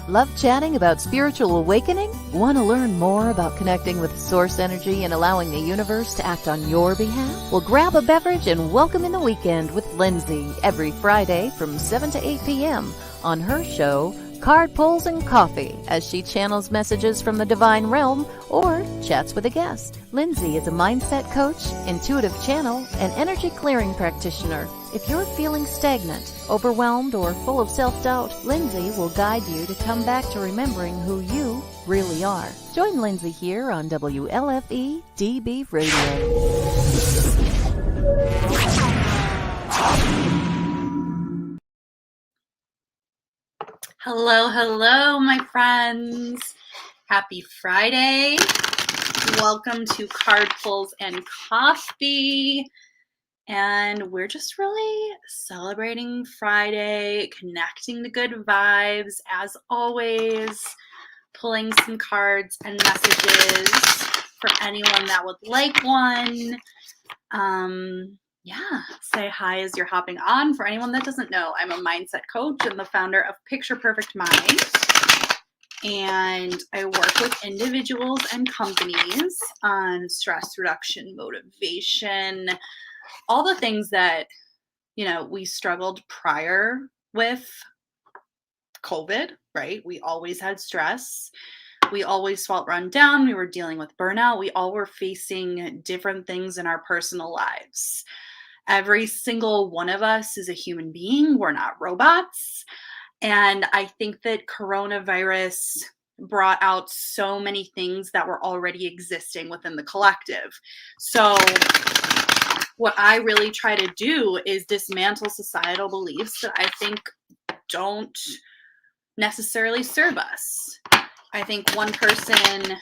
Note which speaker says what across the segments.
Speaker 1: Love chatting about spiritual awakening? Want to learn more about connecting with source energy and allowing the universe to act on your behalf? Well, grab a beverage and welcome in the weekend with Lindsay every Friday from 7 to 8 p.m. on her show, Card Pulls and Coffee, as she channels messages from the divine realm or chats with a guest. Lindsay is a mindset coach, intuitive channel, and energy clearing practitioner. If you're feeling stagnant, overwhelmed, or full of self-doubt, Lindsay will guide you to come back to remembering who you really are. Join Lindsay here on WLFE DB Radio.
Speaker 2: Hello, my friends. Happy Friday. Welcome to Card Pulls and Coffee. And we're just really celebrating Friday, connecting the good vibes, as always, pulling some cards and messages for anyone that would like one. Say hi as you're hopping on. For anyone that doesn't know, I'm a mindset coach and the founder of Picture Perfect Mind. And I work with individuals and companies on stress reduction, motivation, all the things that, we struggled prior with COVID, right? We always had stress. We always felt run down. We were dealing with burnout. We all were facing different things in our personal lives. Every single one of us is a human being. We're not robots. And I think that coronavirus brought out so many things that were already existing within the collective. So what I really try to do is dismantle societal beliefs that I think don't necessarily serve us. I think one person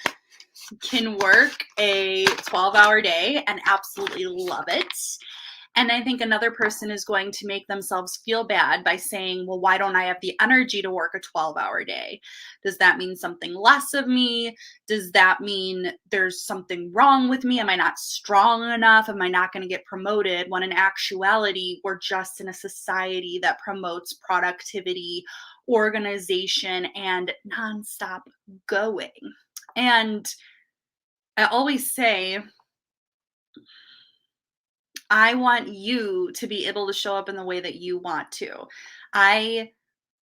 Speaker 2: can work a 12-hour day and absolutely love it. And I think another person is going to make themselves feel bad by saying, well, why don't I have the energy to work a 12-hour day? Does that mean something less of me? Does that mean there's something wrong with me? Am I not strong enough? Am I not going to get promoted? When in actuality, we're just in a society that promotes productivity, organization, and nonstop going. And I always say, I want you to be able to show up in the way that you want to. I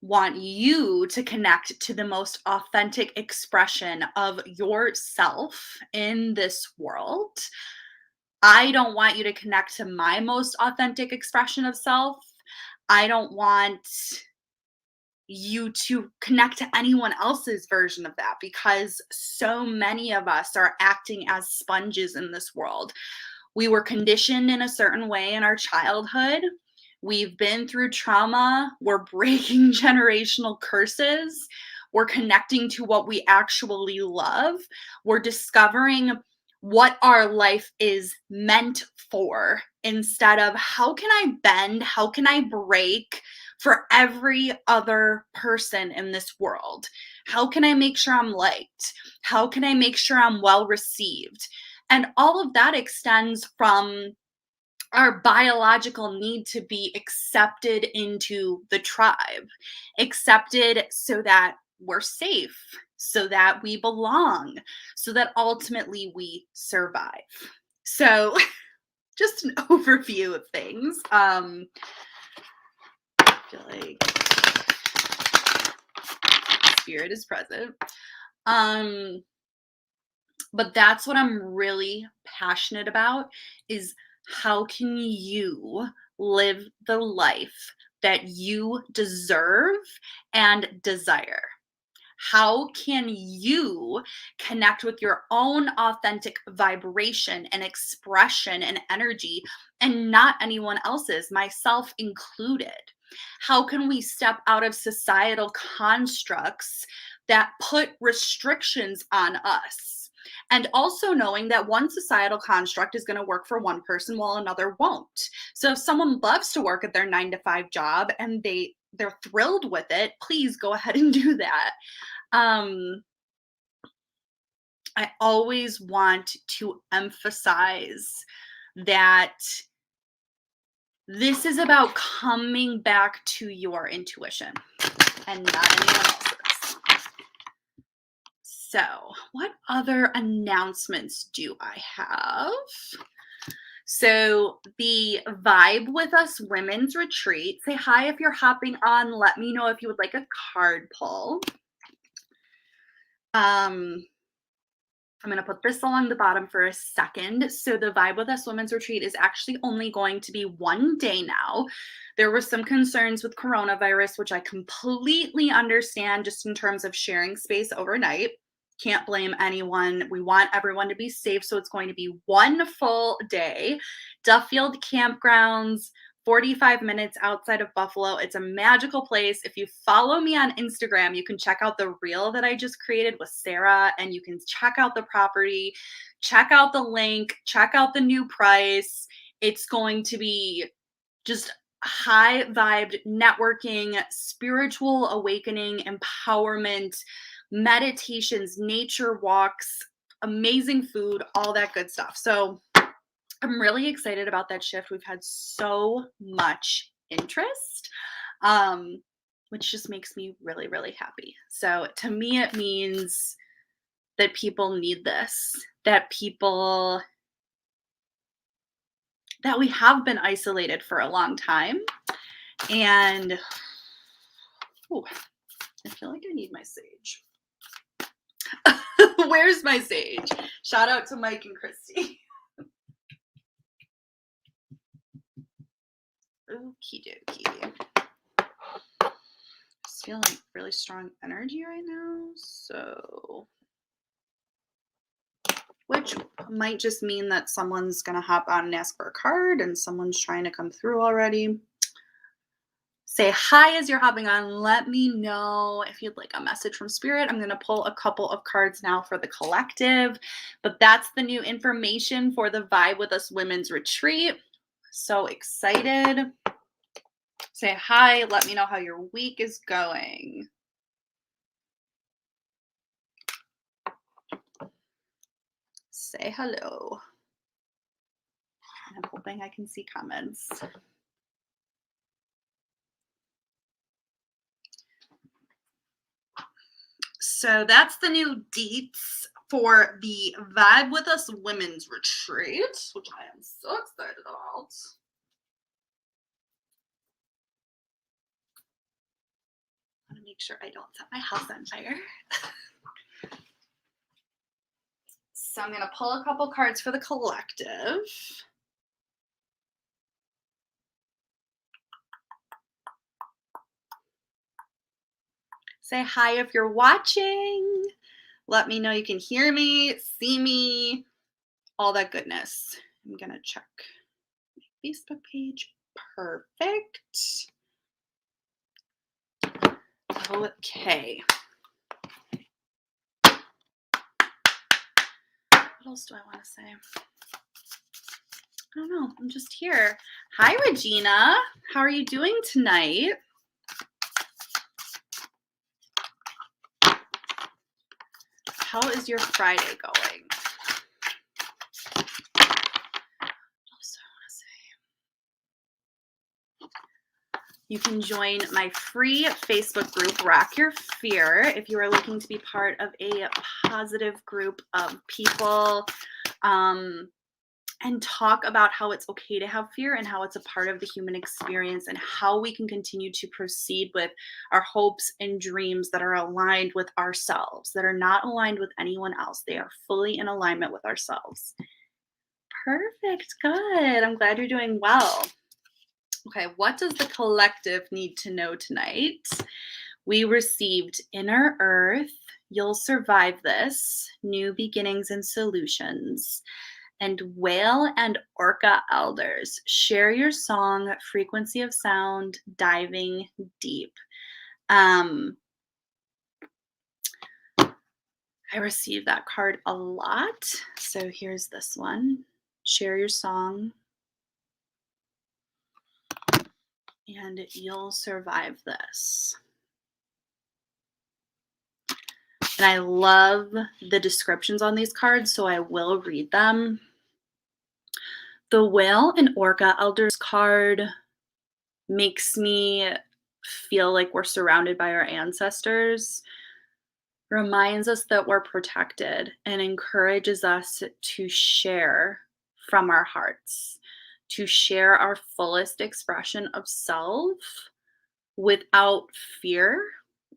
Speaker 2: want you to connect to the most authentic expression of yourself in this world. I don't want you to connect to my most authentic expression of self. I don't want you to connect to anyone else's version of that, because so many of us are acting as sponges in this world. We were conditioned in a certain way in our childhood. We've been through trauma. We're breaking generational curses. We're connecting to what we actually love. We're discovering what our life is meant for, instead of how can I bend, how can I break for every other person in this world? How can I make sure I'm liked? How can I make sure I'm well received? And all of that extends from our biological need to be accepted into the tribe, accepted so that we're safe, so that we belong, so that ultimately we survive. So just an overview of things. I feel like spirit is present. But that's what I'm really passionate about, is how can you live the life that you deserve and desire? How can you connect with your own authentic vibration and expression and energy, and not anyone else's, myself included? How can we step out of societal constructs that put restrictions on us? And also knowing that one societal construct is going to work for one person while another won't. So if someone loves to work at their 9-to-5 job and they're thrilled with it, please go ahead and do that. I always want to emphasize that this is about coming back to your intuition and not anyone else's. So, what other announcements do I have? So, the Vibe with Us Women's Retreat. Say hi if you're hopping on. Let me know if you would like a card pull. I'm going to put this along the bottom for a second. So the Vibe with Us Women's Retreat is actually only going to be one day now. There were some concerns with coronavirus, which I completely understand just in terms of sharing space overnight. Can't blame anyone. We want everyone to be safe. So it's going to be one full day. Duffield Campgrounds, 45 minutes outside of Buffalo. It's a magical place. If you follow me on Instagram, you can check out the reel that I just created with Sarah, and you can check out the property, check out the link, check out the new price. It's going to be just high vibed networking, spiritual awakening, empowerment, meditations, nature walks, amazing food, all that good stuff. So I'm really excited about that shift. We've had so much interest, which just makes me really, really happy. So to me, it means that people need this, that we have been isolated for a long time. And ooh, I feel like I need my sage. Where's my sage? Shout out to Mike and Christy. Okie dokie. Just feeling really strong energy right now. So, which might just mean that someone's going to hop on and ask for a card and someone's trying to come through already. Say hi as you're hopping on. Let me know if you'd like a message from Spirit. I'm going to pull a couple of cards now for the collective, but that's the new information for the Vibe with Us Women's Retreat. So excited. Say hi. Let me know how your week is going. Say hello. I'm hoping I can see comments. So that's the new deets for the Vibe with Us Women's Retreat, which I am so excited about. I want to make sure I don't set my house on fire. So I'm going to pull a couple cards for the collective. Say hi if you're watching. Let me know you can hear me, see me, all that goodness. I'm going to check my Facebook page. Perfect. Okay. What else do I want to say? I don't know. I'm just here. Hi, Regina. How are you doing tonight? How is your Friday going? What else do I want to say? You can join my free Facebook group, Rock Your Fear, if you are looking to be part of a positive group of people and talk about how it's okay to have fear and how it's a part of the human experience and how we can continue to proceed with our hopes and dreams that are aligned with ourselves, that are not aligned with anyone else. They are fully in alignment with ourselves. Perfect. Good. I'm glad you're doing well. Okay, what does the collective need to know tonight? We received Inner Earth, You'll Survive This, New Beginnings and Solutions, and Whale and Orca Elders. Share your song, Frequency of Sound, Diving Deep. I received that card a lot. So here's this one. Share your song, and you'll survive this. And I love the descriptions on these cards, so I will read them. The Whale and Orca Elders card makes me feel like we're surrounded by our ancestors. reminds us that we're protected and encourages us to share from our hearts, to share our fullest expression of self without fear,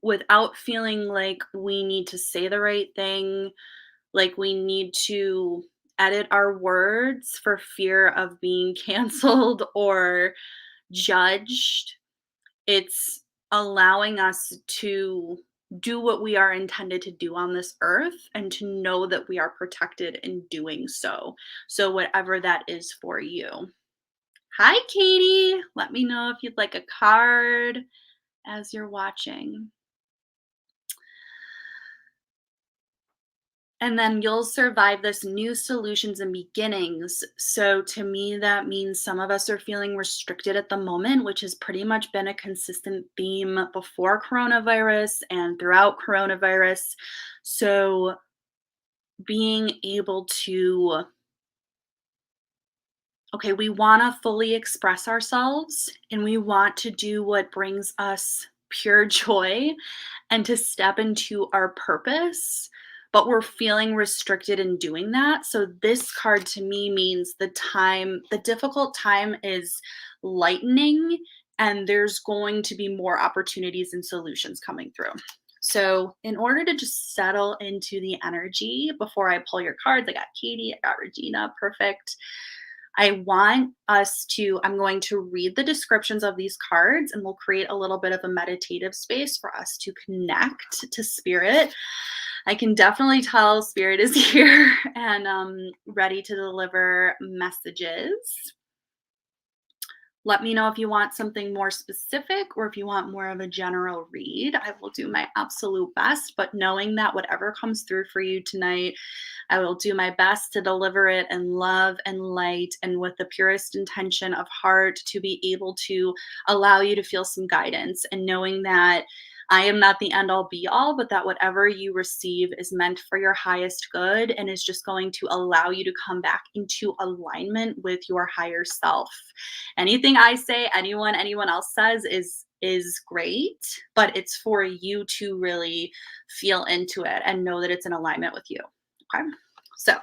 Speaker 2: without feeling like we need to say the right thing, like we need to edit our words for fear of being canceled or judged. It's allowing us to do what we are intended to do on this earth and to know that we are protected in doing so. So, whatever that is for you. Hi, Katie. Let me know if you'd like a card as you're watching. And then you'll survive this new solutions and beginnings. So to me, that means some of us are feeling restricted at the moment, which has pretty much been a consistent theme before coronavirus and throughout coronavirus. So being able to, okay, we want to fully express ourselves and we want to do what brings us pure joy and to step into our purpose, but we're feeling restricted in doing that. So this card to me means the difficult time is lightening and there's going to be more opportunities and solutions coming through. So in order to just settle into the energy before I pull your cards, I got Katie, I got Regina, perfect. I'm going to read the descriptions of these cards and we'll create a little bit of a meditative space for us to connect to spirit. I can definitely tell spirit is here and ready to deliver messages. Let me know if you want something more specific or if you want more of a general read. I will do my absolute best, but knowing that whatever comes through for you tonight, I will do my best to deliver it in love and light and with the purest intention of heart to be able to allow you to feel some guidance and knowing that I am not the end all be all, but that whatever you receive is meant for your highest good and is just going to allow you to come back into alignment with your higher self. Anything I say, anyone else says is great, but it's for you to really feel into it and know that it's in alignment with you. Okay. So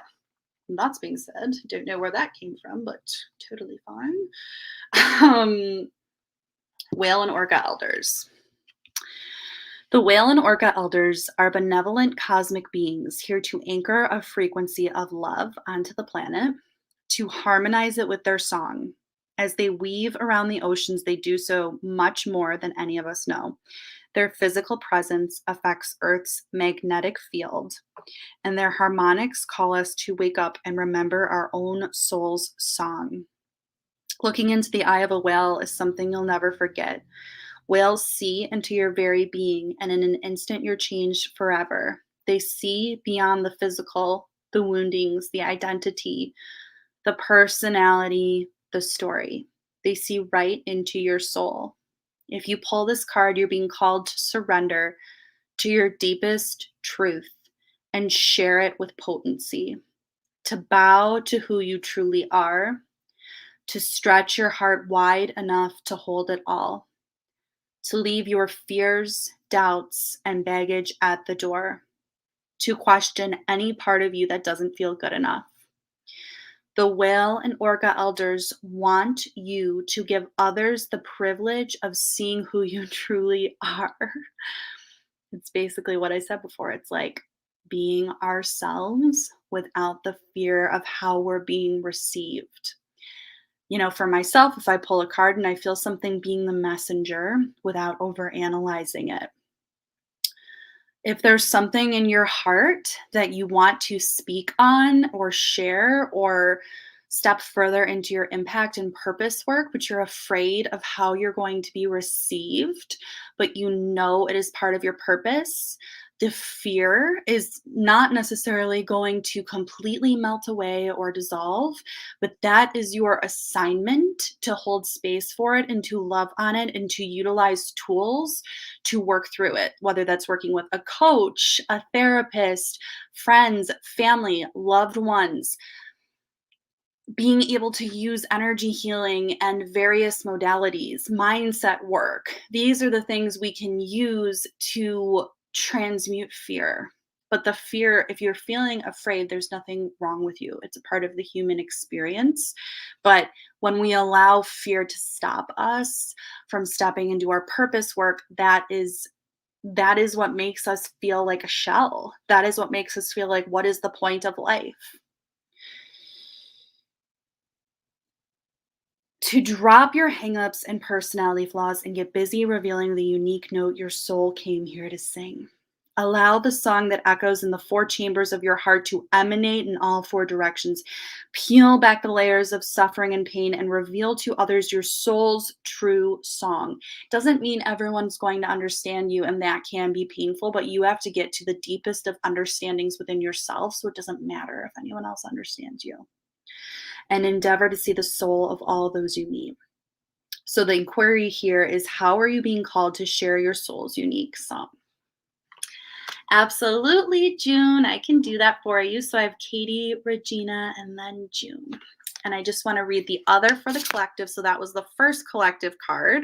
Speaker 2: that being said, don't know where that came from, but totally fine. Whale and Orca elders. The whale and orca elders are benevolent cosmic beings here to anchor a frequency of love onto the planet, to harmonize it with their song. As they weave around the oceans, they do so much more than any of us know. Their physical presence affects Earth's magnetic field, and their harmonics call us to wake up and remember our own soul's song. Looking into the eye of a whale is something you'll never forget. Whales see into your very being, and in an instant, you're changed forever. They see beyond the physical, the woundings, the identity, the personality, the story. They see right into your soul. If you pull this card, you're being called to surrender to your deepest truth and share it with potency, to bow to who you truly are, to stretch your heart wide enough to hold it all, to leave your fears, doubts, and baggage at the door, to question any part of you that doesn't feel good enough. The whale and orca elders want you to give others the privilege of seeing who you truly are. It's basically what I said before. It's like being ourselves without the fear of how we're being received. You know, for myself, if I pull a card and I feel something, being the messenger without overanalyzing it. If there's something in your heart that you want to speak on or share or step further into your impact and purpose work, but you're afraid of how you're going to be received, but you know it is part of your purpose, the fear is not necessarily going to completely melt away or dissolve, but that is your assignment to hold space for it and to love on it and to utilize tools to work through it, whether that's working with a coach, a therapist, friends, family, loved ones. Being able to use energy healing and various modalities, mindset work. These are the things we can use to transmute fear. But the fear, if you're feeling afraid, there's nothing wrong with you. It's a part of the human experience. But when we allow fear to stop us from stepping into our purpose work, that is what makes us feel like a shell. That is what makes us feel like, what is the point of life? To drop your hangups and personality flaws and get busy revealing the unique note your soul came here to sing. Allow the song that echoes in the four chambers of your heart to emanate in all four directions. Peel back the layers of suffering and pain and reveal to others your soul's true song. Doesn't mean everyone's going to understand you, and that can be painful, but you have to get to the deepest of understandings within yourself, so it doesn't matter if anyone else understands you. And endeavor to see the soul of all those you meet. So the inquiry here is, how are you being called to share your soul's unique song? Absolutely, June. I can do that for you. So I have Katie, Regina, and then June. And I just want to read the other for the collective. So that was the first collective card.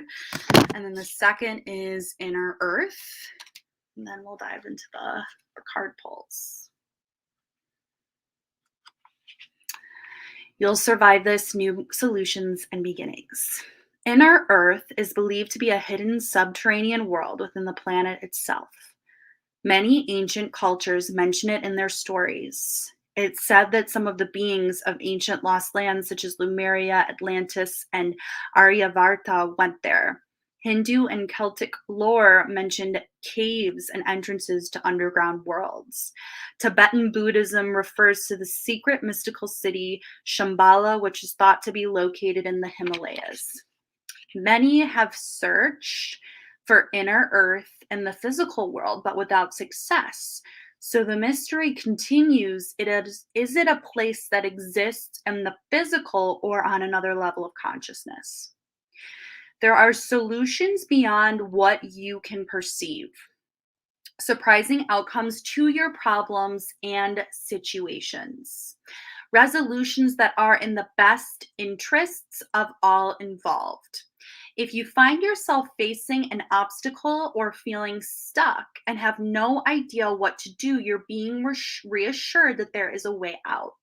Speaker 2: And then the second is Inner Earth. And then we'll dive into the card pulls. You'll survive this, new solutions and beginnings. Inner Earth is believed to be a hidden subterranean world within the planet itself. Many ancient cultures mention it in their stories. It's said that some of the beings of ancient lost lands, such as Lemuria, Atlantis, and Aryavarta, went there. Hindu and Celtic lore mentioned caves and entrances to underground worlds. Tibetan Buddhism refers to the secret mystical city Shambhala, which is thought to be located in the Himalayas. Many have searched for inner earth in the physical world, but without success. So the mystery continues. Is it a place that exists in the physical or on another level of consciousness? There are solutions beyond what you can perceive. Surprising outcomes to your problems and situations. Resolutions that are in the best interests of all involved. If you find yourself facing an obstacle or feeling stuck and have no idea what to do, you're being reassured that there is a way out.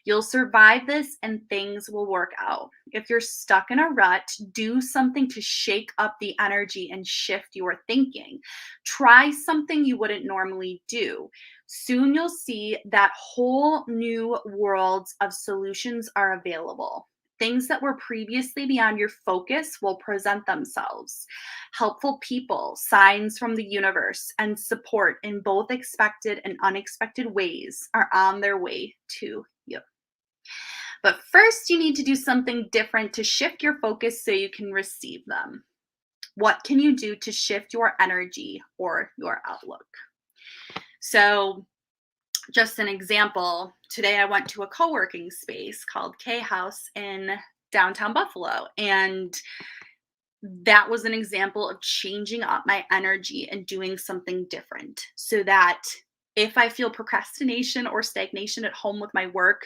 Speaker 2: You'll survive this and things will work out. If you're stuck in a rut, do something to shake up the energy and shift your thinking. Try something you wouldn't normally do. Soon you'll see that whole new worlds of solutions are available. Things that were previously beyond your focus will present themselves. Helpful people, signs from the universe, and support in both expected and unexpected ways are on their way to you. But first, you need to do something different to shift your focus so you can receive them. What can you do to shift your energy or your outlook? So, just an example, today I went to a co-working space called K House in downtown Buffalo, and that was an example of changing up my energy and doing something different so that if I feel procrastination or stagnation at home with my work,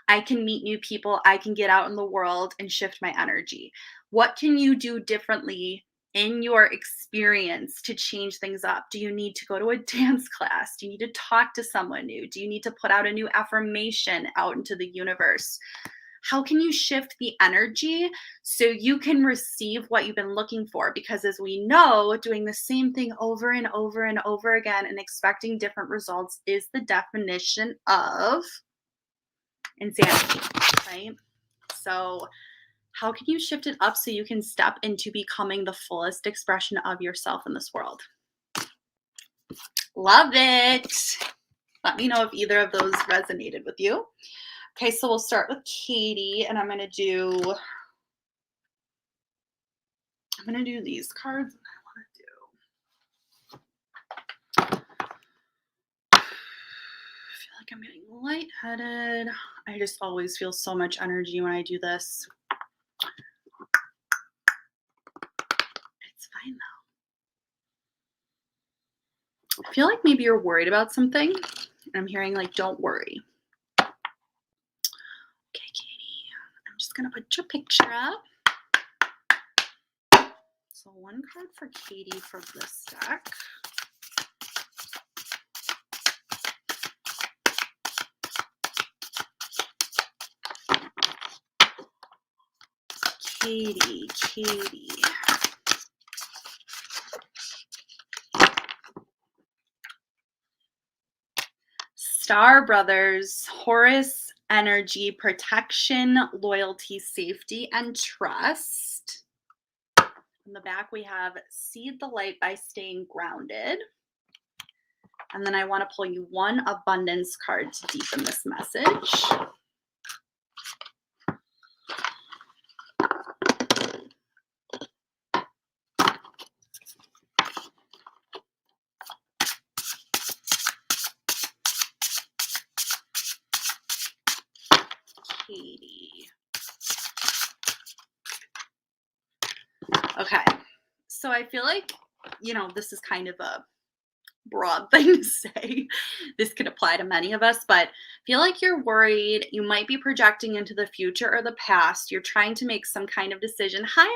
Speaker 2: I can meet new people, I can get out in the world and shift my energy. What can you do differently in your experience to change things up? Do you need to go to a dance class? Do you need to talk to someone new? Do you need to put out a new affirmation out into the universe? How can you shift the energy so you can receive what you've been looking for? Because as we know, doing the same thing over and over and over again and expecting different results is the definition of insanity, right? So how can you shift it up so you can step into becoming the fullest expression of yourself in this world? Love it. Let me know if either of those resonated with you. Okay, so we'll start with Katie, and I'm gonna do these cards. I feel like I'm getting lightheaded. I just always feel so much energy when I do this. It's fine though. I feel like maybe you're worried about something, and I'm hearing like, don't worry. Okay, Katie, I'm just gonna put your picture up. So one card for Katie for this deck. Katie. Star Brothers, Horus energy, protection, loyalty, safety, and trust. On the back, we have seed the light by staying grounded. And then I want to pull you one abundance card to deepen this message. Katie. Okay, so I feel like, this is kind of a broad thing to say. This could apply to many of us, but feel like you're worried. You might be projecting into the future or the past. You're trying to make some kind of decision. Hi,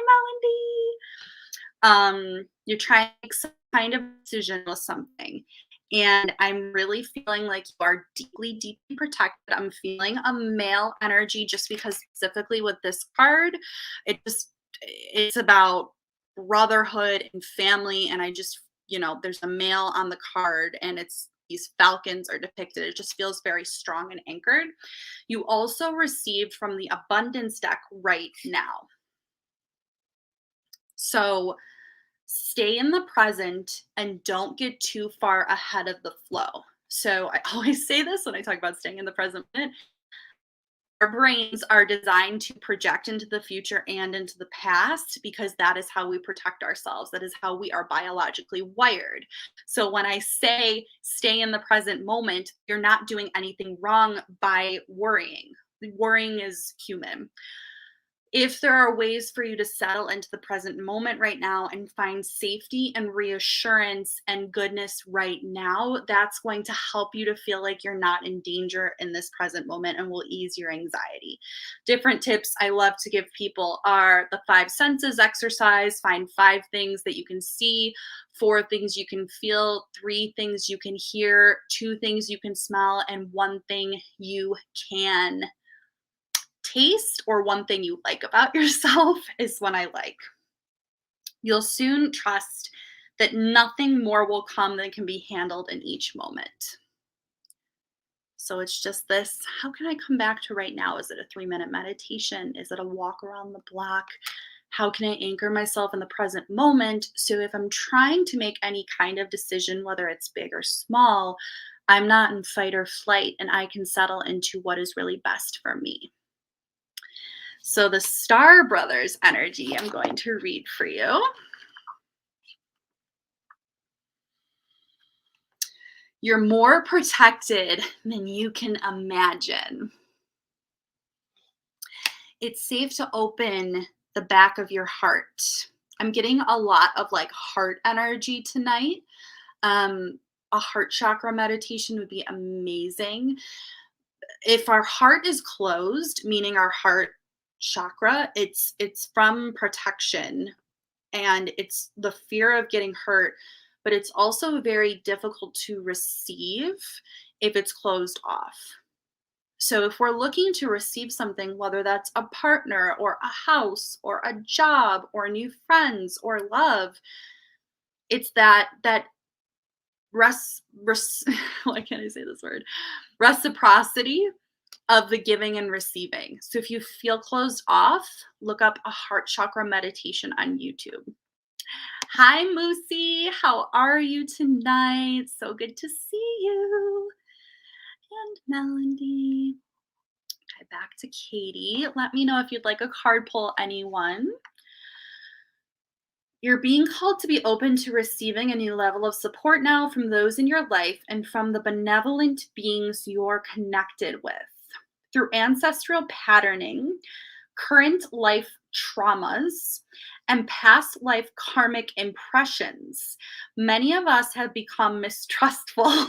Speaker 2: Melody. You're trying to make some kind of decision with something. And I'm really feeling like you are deeply, deeply protected. I'm feeling a male energy just because specifically with this card, it's about brotherhood and family. And I just, there's a male on the card and these falcons are depicted. It just feels very strong and anchored. You also received from the abundance deck right now. So stay in the present and don't get too far ahead of the flow. So I always say this when I talk about staying in the present moment. Our brains are designed to project into the future and into the past because that is how we protect ourselves. That is how we are biologically wired. So when I say stay in the present moment, you're not doing anything wrong by worrying. Worrying is human. If there are ways for you to settle into the present moment right now and find safety and reassurance and goodness right now, that's going to help you to feel like you're not in danger in this present moment and will ease your anxiety. Different tips I love to give people are the 5 senses exercise. Find 5 things that you can see, 4 things you can feel, 3 things you can hear, 2 things you can smell, and 1 thing you can taste, or 1 thing you like about yourself is one I like. You'll soon trust that nothing more will come than can be handled in each moment. So it's just this, how can I come back to right now? Is it a 3-minute meditation? Is it a walk around the block? How can I anchor myself in the present moment? So if I'm trying to make any kind of decision, whether it's big or small, I'm not in fight or flight and I can settle into what is really best for me. So the Star Brothers energy, I'm going to read for you. You're more protected than you can imagine. It's safe to open the back of your heart. I'm getting a lot of like heart energy tonight. A heart chakra meditation would be amazing. If our heart is closed, meaning our heart chakra, it's from protection and it's the fear of getting hurt, but it's also very difficult to receive if it's closed off. So if we're looking to receive something, whether that's a partner or a house or a job or new friends or love, it's that why can't I say this word? Reciprocity of the giving and receiving. So if you feel closed off, look up a heart chakra meditation on YouTube. Hi, Moosey. How are you tonight? So good to see you. And Melody. Okay, back to Katie. Let me know if you'd like a card pull, anyone. You're being called to be open to receiving a new level of support now from those in your life and from the benevolent beings you're connected with. Through ancestral patterning, current life traumas, and past life karmic impressions, many of us have become mistrustful.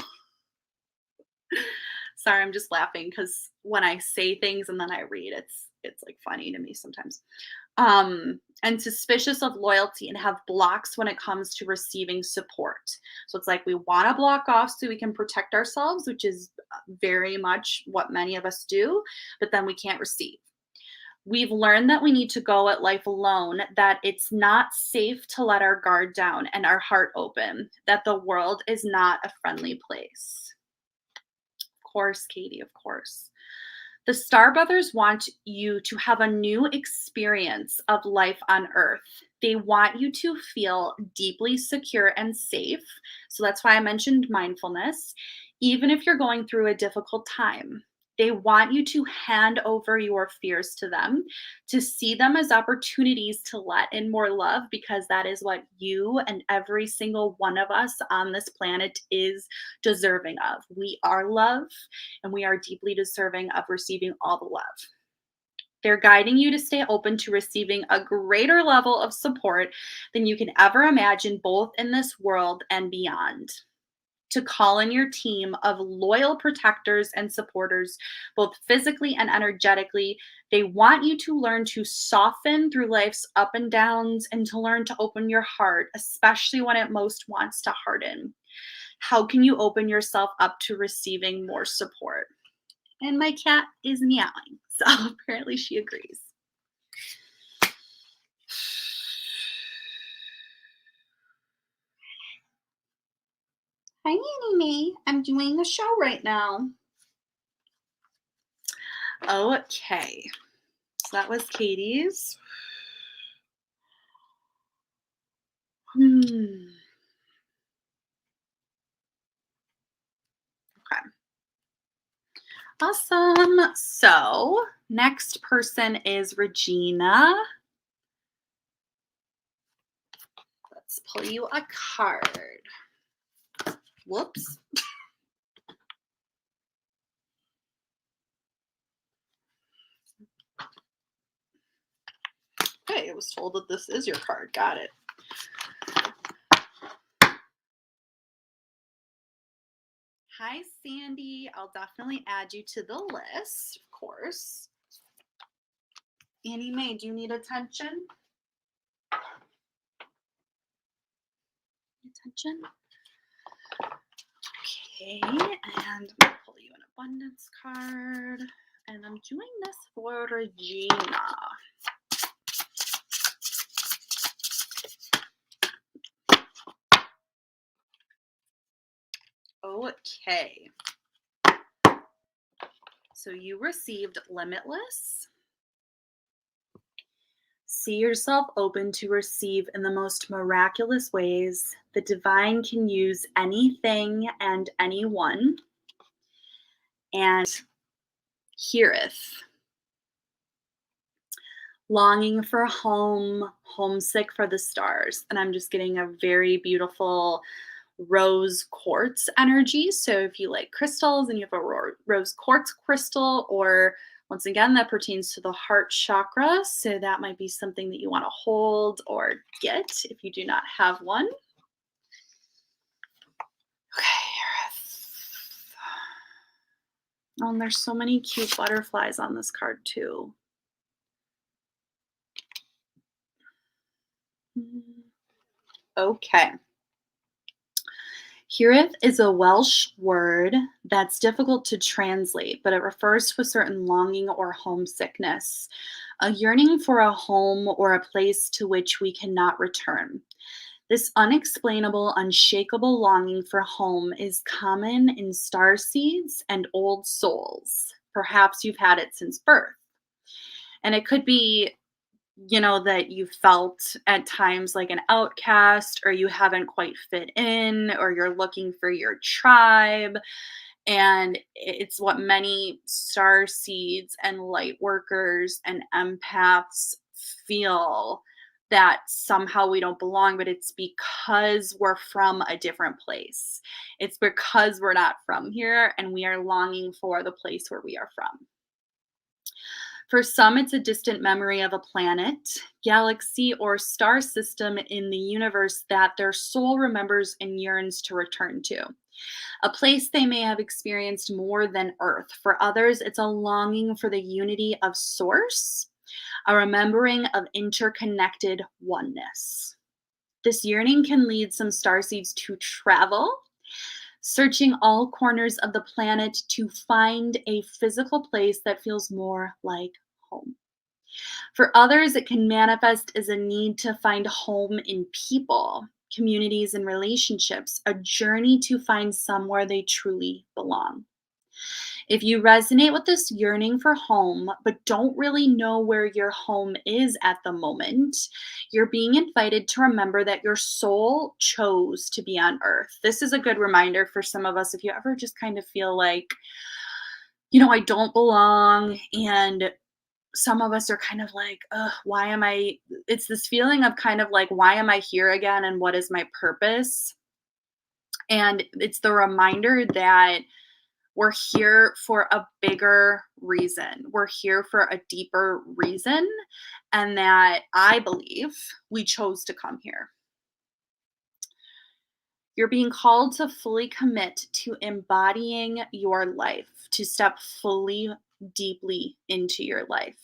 Speaker 2: Sorry, I'm just laughing because when I say things and then I read, it's like funny to me sometimes. And suspicious of loyalty and have blocks when it comes to receiving support. So it's like we want to block off so we can protect ourselves, which is very much what many of us do, but then we can't receive. We've learned that we need to go at life alone, that it's not safe to let our guard down and our heart open, that the world is not a friendly place. Of course, Katie, of course. The Star Brothers want you to have a new experience of life on Earth. They want you to feel deeply secure and safe. So that's why I mentioned mindfulness, even if you're going through a difficult time. They want you to hand over your fears to them, to see them as opportunities to let in more love, because that is what you and every single one of us on this planet is deserving of. We are love, and we are deeply deserving of receiving all the love. They're guiding you to stay open to receiving a greater level of support than you can ever imagine, both in this world and beyond. To call in your team of loyal protectors and supporters, both physically and energetically. They want you to learn to soften through life's up and downs and to learn to open your heart, especially when it most wants to harden. How can you open yourself up to receiving more support? And my cat is meowing, so apparently she agrees. Hi, Annie Mae. I'm doing a show right now. Okay, so that was Katie's. Okay. Awesome. So next person is Regina. Let's pull you a card. Whoops. Okay, I was told that this is your card. Got it. Hi, Sandy. I'll definitely add you to the list, of course. Annie Mae, do you need attention? Attention. Okay, and I'm gonna pull you an abundance card, and I'm doing this for Regina. Okay. So you received Limitless. See yourself open to receive in the most miraculous ways. The divine can use anything and anyone, and heareth. Longing for home, homesick for the stars. And I'm just getting a very beautiful rose quartz energy. So if you like crystals and you have a rose quartz crystal, or once again, that pertains to the heart chakra. So that might be something that you want to hold or get if you do not have one. Okay. Oh, and there's so many cute butterflies on this card too. Okay. Heareth is a Welsh word that's difficult to translate, but it refers to a certain longing or homesickness, a yearning for a home or a place to which we cannot return. This unexplainable, unshakable longing for home is common in star seeds and old souls. Perhaps you've had it since birth. And it could be, that you felt at times like an outcast, or you haven't quite fit in, or you're looking for your tribe. And it's what many star seeds and light workers and empaths feel, that somehow we don't belong, but it's because we're from a different place. It's because we're not from here and we are longing for the place where we are from. For some, it's a distant memory of a planet, galaxy, or star system in the universe that their soul remembers and yearns to return to. A place they may have experienced more than Earth. For others, it's a longing for the unity of Source, a remembering of interconnected oneness. This yearning can lead some starseeds to travel, searching all corners of the planet to find a physical place that feels more like home. For others, it can manifest as a need to find home in people, communities, and relationships, a journey to find somewhere they truly belong. If you resonate with this yearning for home, but don't really know where your home is at the moment, you're being invited to remember that your soul chose to be on earth. This is a good reminder for some of us if you ever just kind of feel like, I don't belong. And some of us are kind of like, ugh, why am I? It's this feeling of kind of like, why am I here again? And what is my purpose? And it's the reminder that we're here for a bigger reason. We're here for a deeper reason. And that I believe we chose to come here. You're being called to fully commit to embodying your life, to step fully, deeply into your life.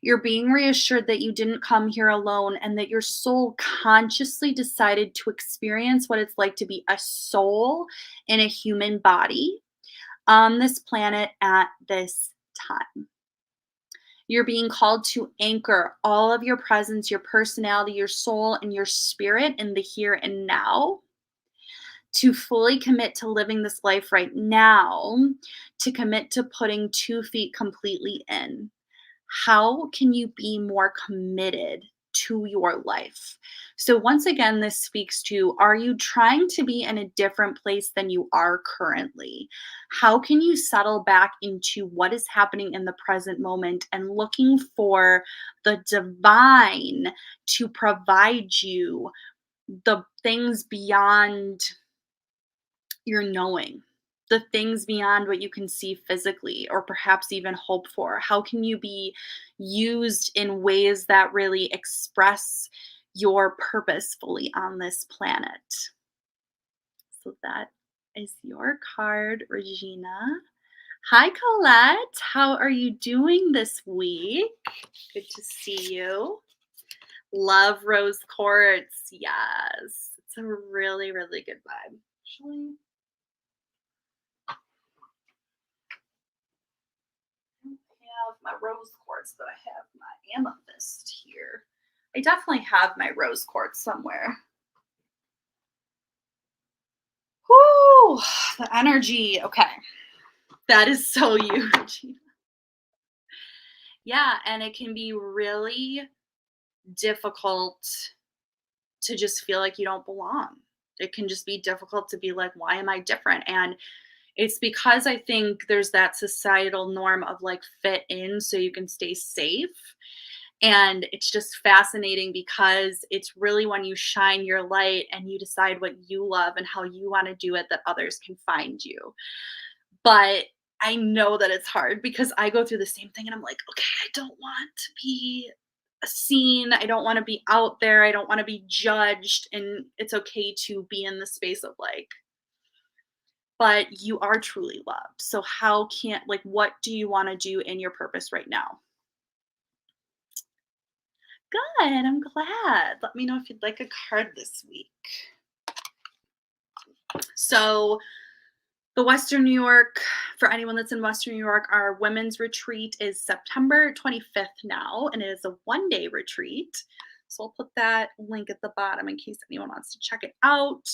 Speaker 2: You're being reassured that you didn't come here alone and that your soul consciously decided to experience what it's like to be a soul in a human body on this planet at this time. You're being called to anchor all of your presence, your personality, your soul, and your spirit in the here and now, to fully commit to living this life right now, to commit to putting 2 feet completely in. How can you be more committed to your life? So, once again, this speaks to, are you trying to be in a different place than you are currently? How can you settle back into what is happening in the present moment and looking for the divine to provide you the things beyond your knowing, the things beyond what you can see physically or perhaps even hope for? How can you be used in ways that really express your purpose fully on this planet? So that is your card, Regina. Hi, Colette. How are you doing this week? Good to see you. Love rose quartz. Yes. It's a really, really good vibe. Actually, have my rose quartz, but I have my amethyst here. I definitely have my rose quartz somewhere. Whoo, the energy. Okay. That is so huge. Yeah, and it can be really difficult to just feel like you don't belong. It can just be difficult to be like, why am I different? And it's because I think there's that societal norm of like fit in so you can stay safe. And it's just fascinating because it's really when you shine your light and you decide what you love and how you want to do it that others can find you. But I know that it's hard because I go through the same thing and I'm like, okay, I don't want to be seen. I don't want to be out there. I don't want to be judged. And it's okay to be in the space of like, but you are truly loved. So how can, like, what do you want to do in your purpose right now? Good. I'm glad. Let me know if you'd like a card this week. So, the Western New York, for anyone that's in Western New York, our women's retreat is September 25th now, and it is a 1-day retreat. So, I'll put that link at the bottom in case anyone wants to check it out.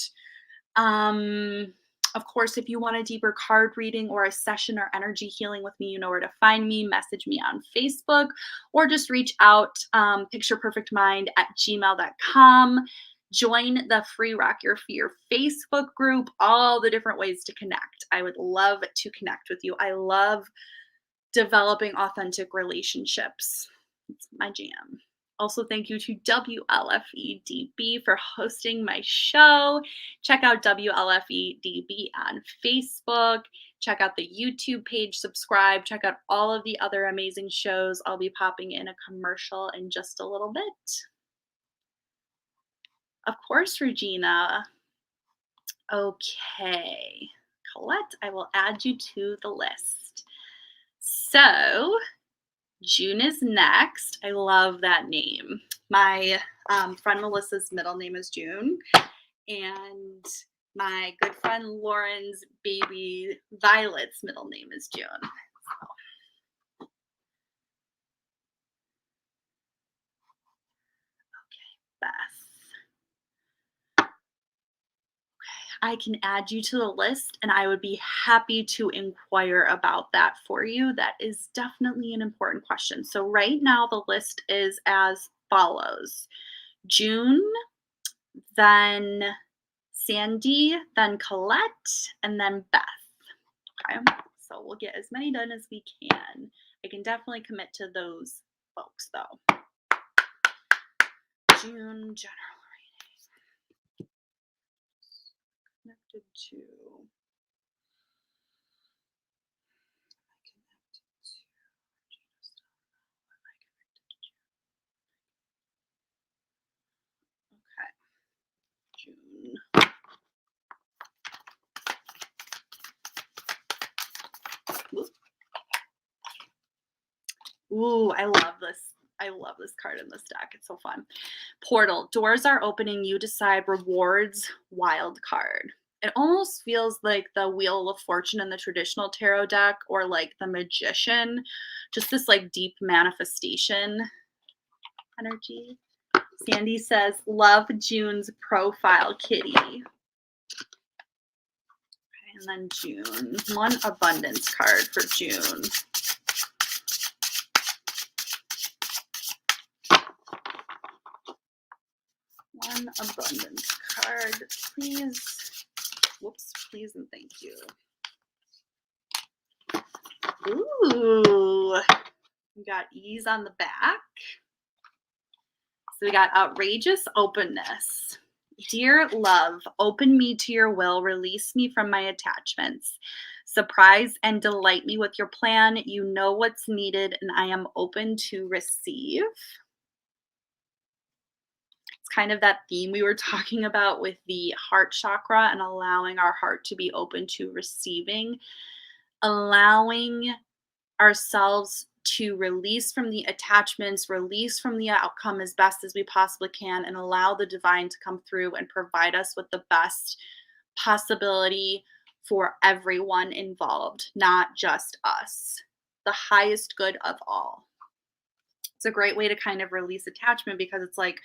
Speaker 2: Of course, if you want a deeper card reading or a session or energy healing with me, you know where to find me. Message me on Facebook or just reach out, pictureperfectmind@gmail.com. Join the free Rock Your Fear Facebook group, all the different ways to connect. I would love to connect with you. I love developing authentic relationships. It's my jam. Also, thank you to WLFEDB for hosting my show. Check out WLFEDB on Facebook. Check out the YouTube page, subscribe. Check out all of the other amazing shows. I'll be popping in a commercial in just a little bit. Of course, Regina. Okay. Colette, I will add you to the list. So, June is next. I love that name. My friend Melissa's middle name is June, and my good friend Lauren's baby Violet's middle name is June. I can add you to the list and I would be happy to inquire about that for you. That is definitely an important question. So, right now, the list is as follows: June, then Sandy, then Colette, and then Beth. Okay. So, we'll get as many done as we can. I can definitely commit to those folks, though. June general reading. Connected to. June. Ooh, I love this. I love this card in this deck. It's so fun. Portal. Doors are opening. You decide. Rewards. Wild card. It almost feels like the Wheel of Fortune in the traditional tarot deck, or like the Magician. Just this like deep manifestation energy. Sandy says, love June's profile, kitty. Okay, and then June. One abundance card for June. One abundance card, please. Whoops, please and thank you. Ooh, we got ease on the back. So we got outrageous openness. Dear love, open me to your will, release me from my attachments. Surprise and delight me with your plan. You know what's needed, and I am open to receive. It's kind of that theme we were talking about with the heart chakra and allowing our heart to be open to receiving, allowing ourselves to release from the attachments, release from the outcome as best as we possibly can, and allow the divine to come through and provide us with the best possibility for everyone involved, not just us. The highest good of all. It's a great way to kind of release attachment, because it's like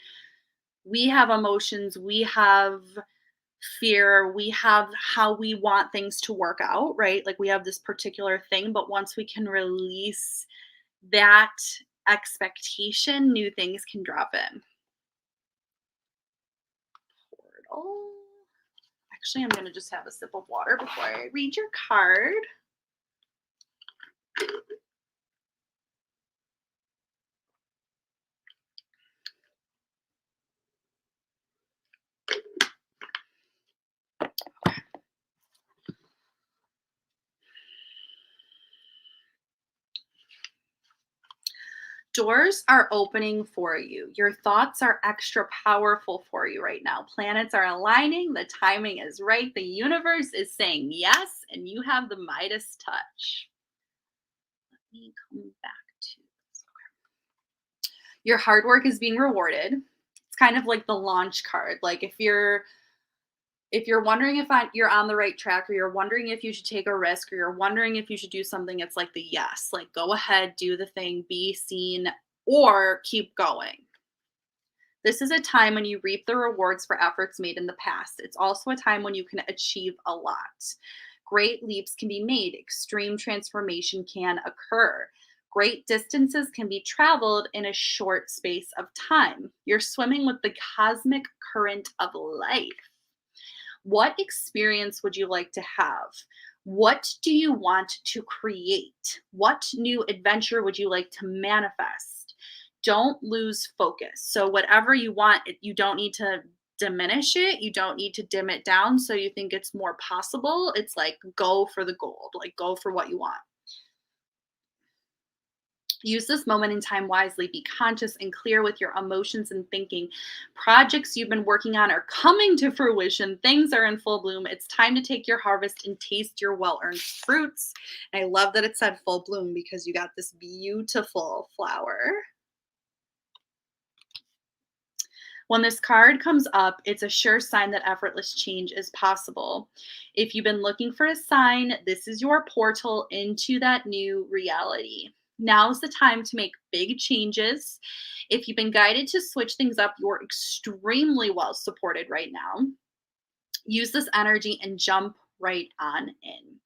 Speaker 2: we have emotions, we have fear, we have how we want things to work out, right? Like we have this particular thing, but once we can release that expectation, new things can drop in. Portal. Actually, I'm going to just have a sip of water before I read your card. Doors are opening for you. Your thoughts are extra powerful for you right now. Planets are aligning. The timing is right. The universe is saying yes, and you have the Midas touch. Let me come back to this. Okay. Your hard work is being rewarded. It's kind of like the launch card. Like if you're wondering if you're on the right track, or you're wondering if you should take a risk, or you're wondering if you should do something, it's like the yes. Like go ahead, do the thing, be seen, or keep going. This is a time when you reap the rewards for efforts made in the past. It's also a time when you can achieve a lot. Great leaps can be made. Extreme transformation can occur. Great distances can be traveled in a short space of time. You're swimming with the cosmic current of life. What experience would you like to have? What do you want to create? What new adventure would you like to manifest? Don't lose focus. So whatever you want, you don't need to diminish it. You don't need to dim it down so you think it's more possible. It's like go for the gold, like go for what you want. Use this moment in time wisely. Be conscious and clear with your emotions and thinking. Projects you've been working on are coming to fruition. Things are in full bloom. It's time to take your harvest and taste your well-earned fruits. And I love that it said full bloom, because you got this beautiful flower. When this card comes up, it's a sure sign that effortless change is possible. If you've been looking for a sign, this is your portal into that new reality. Now's the time to make big changes. If you've been guided to switch things up, you're extremely well supported right now. use this energy and jump right on in.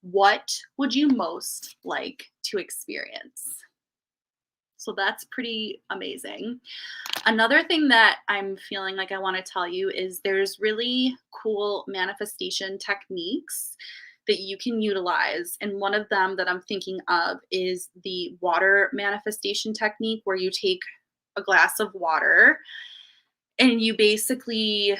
Speaker 2: What would you most like to experience? So that's pretty amazing. Another thing that I'm feeling like I want to tell you is there's really cool manifestation techniques that you can utilize. And one of them that I'm thinking of is the water manifestation technique, where you take a glass of water and you basically,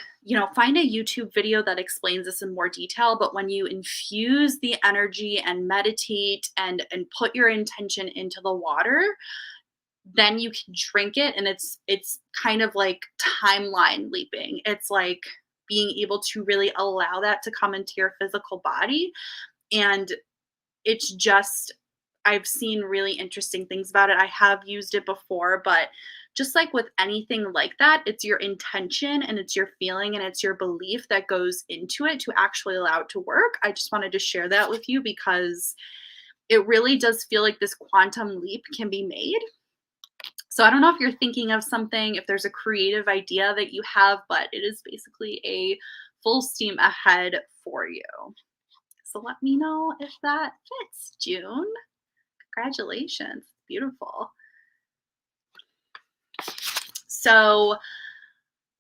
Speaker 2: find a YouTube video that explains this in more detail. But when you infuse the energy and meditate and put your intention into the water, then you can drink it, and it's kind of like timeline leaping. It's like being able to really allow that to come into your physical body. And it's just, I've seen really interesting things about it. I have used it before, but just like with anything like that, it's your intention and it's your feeling and it's your belief that goes into it to actually allow it to work. I just wanted to share that with you because it really does feel like this quantum leap can be made. So I don't know if you're thinking of something, if there's a creative idea that you have, but it is basically a full steam ahead for you. So let me know if that fits, June. Congratulations. Beautiful. So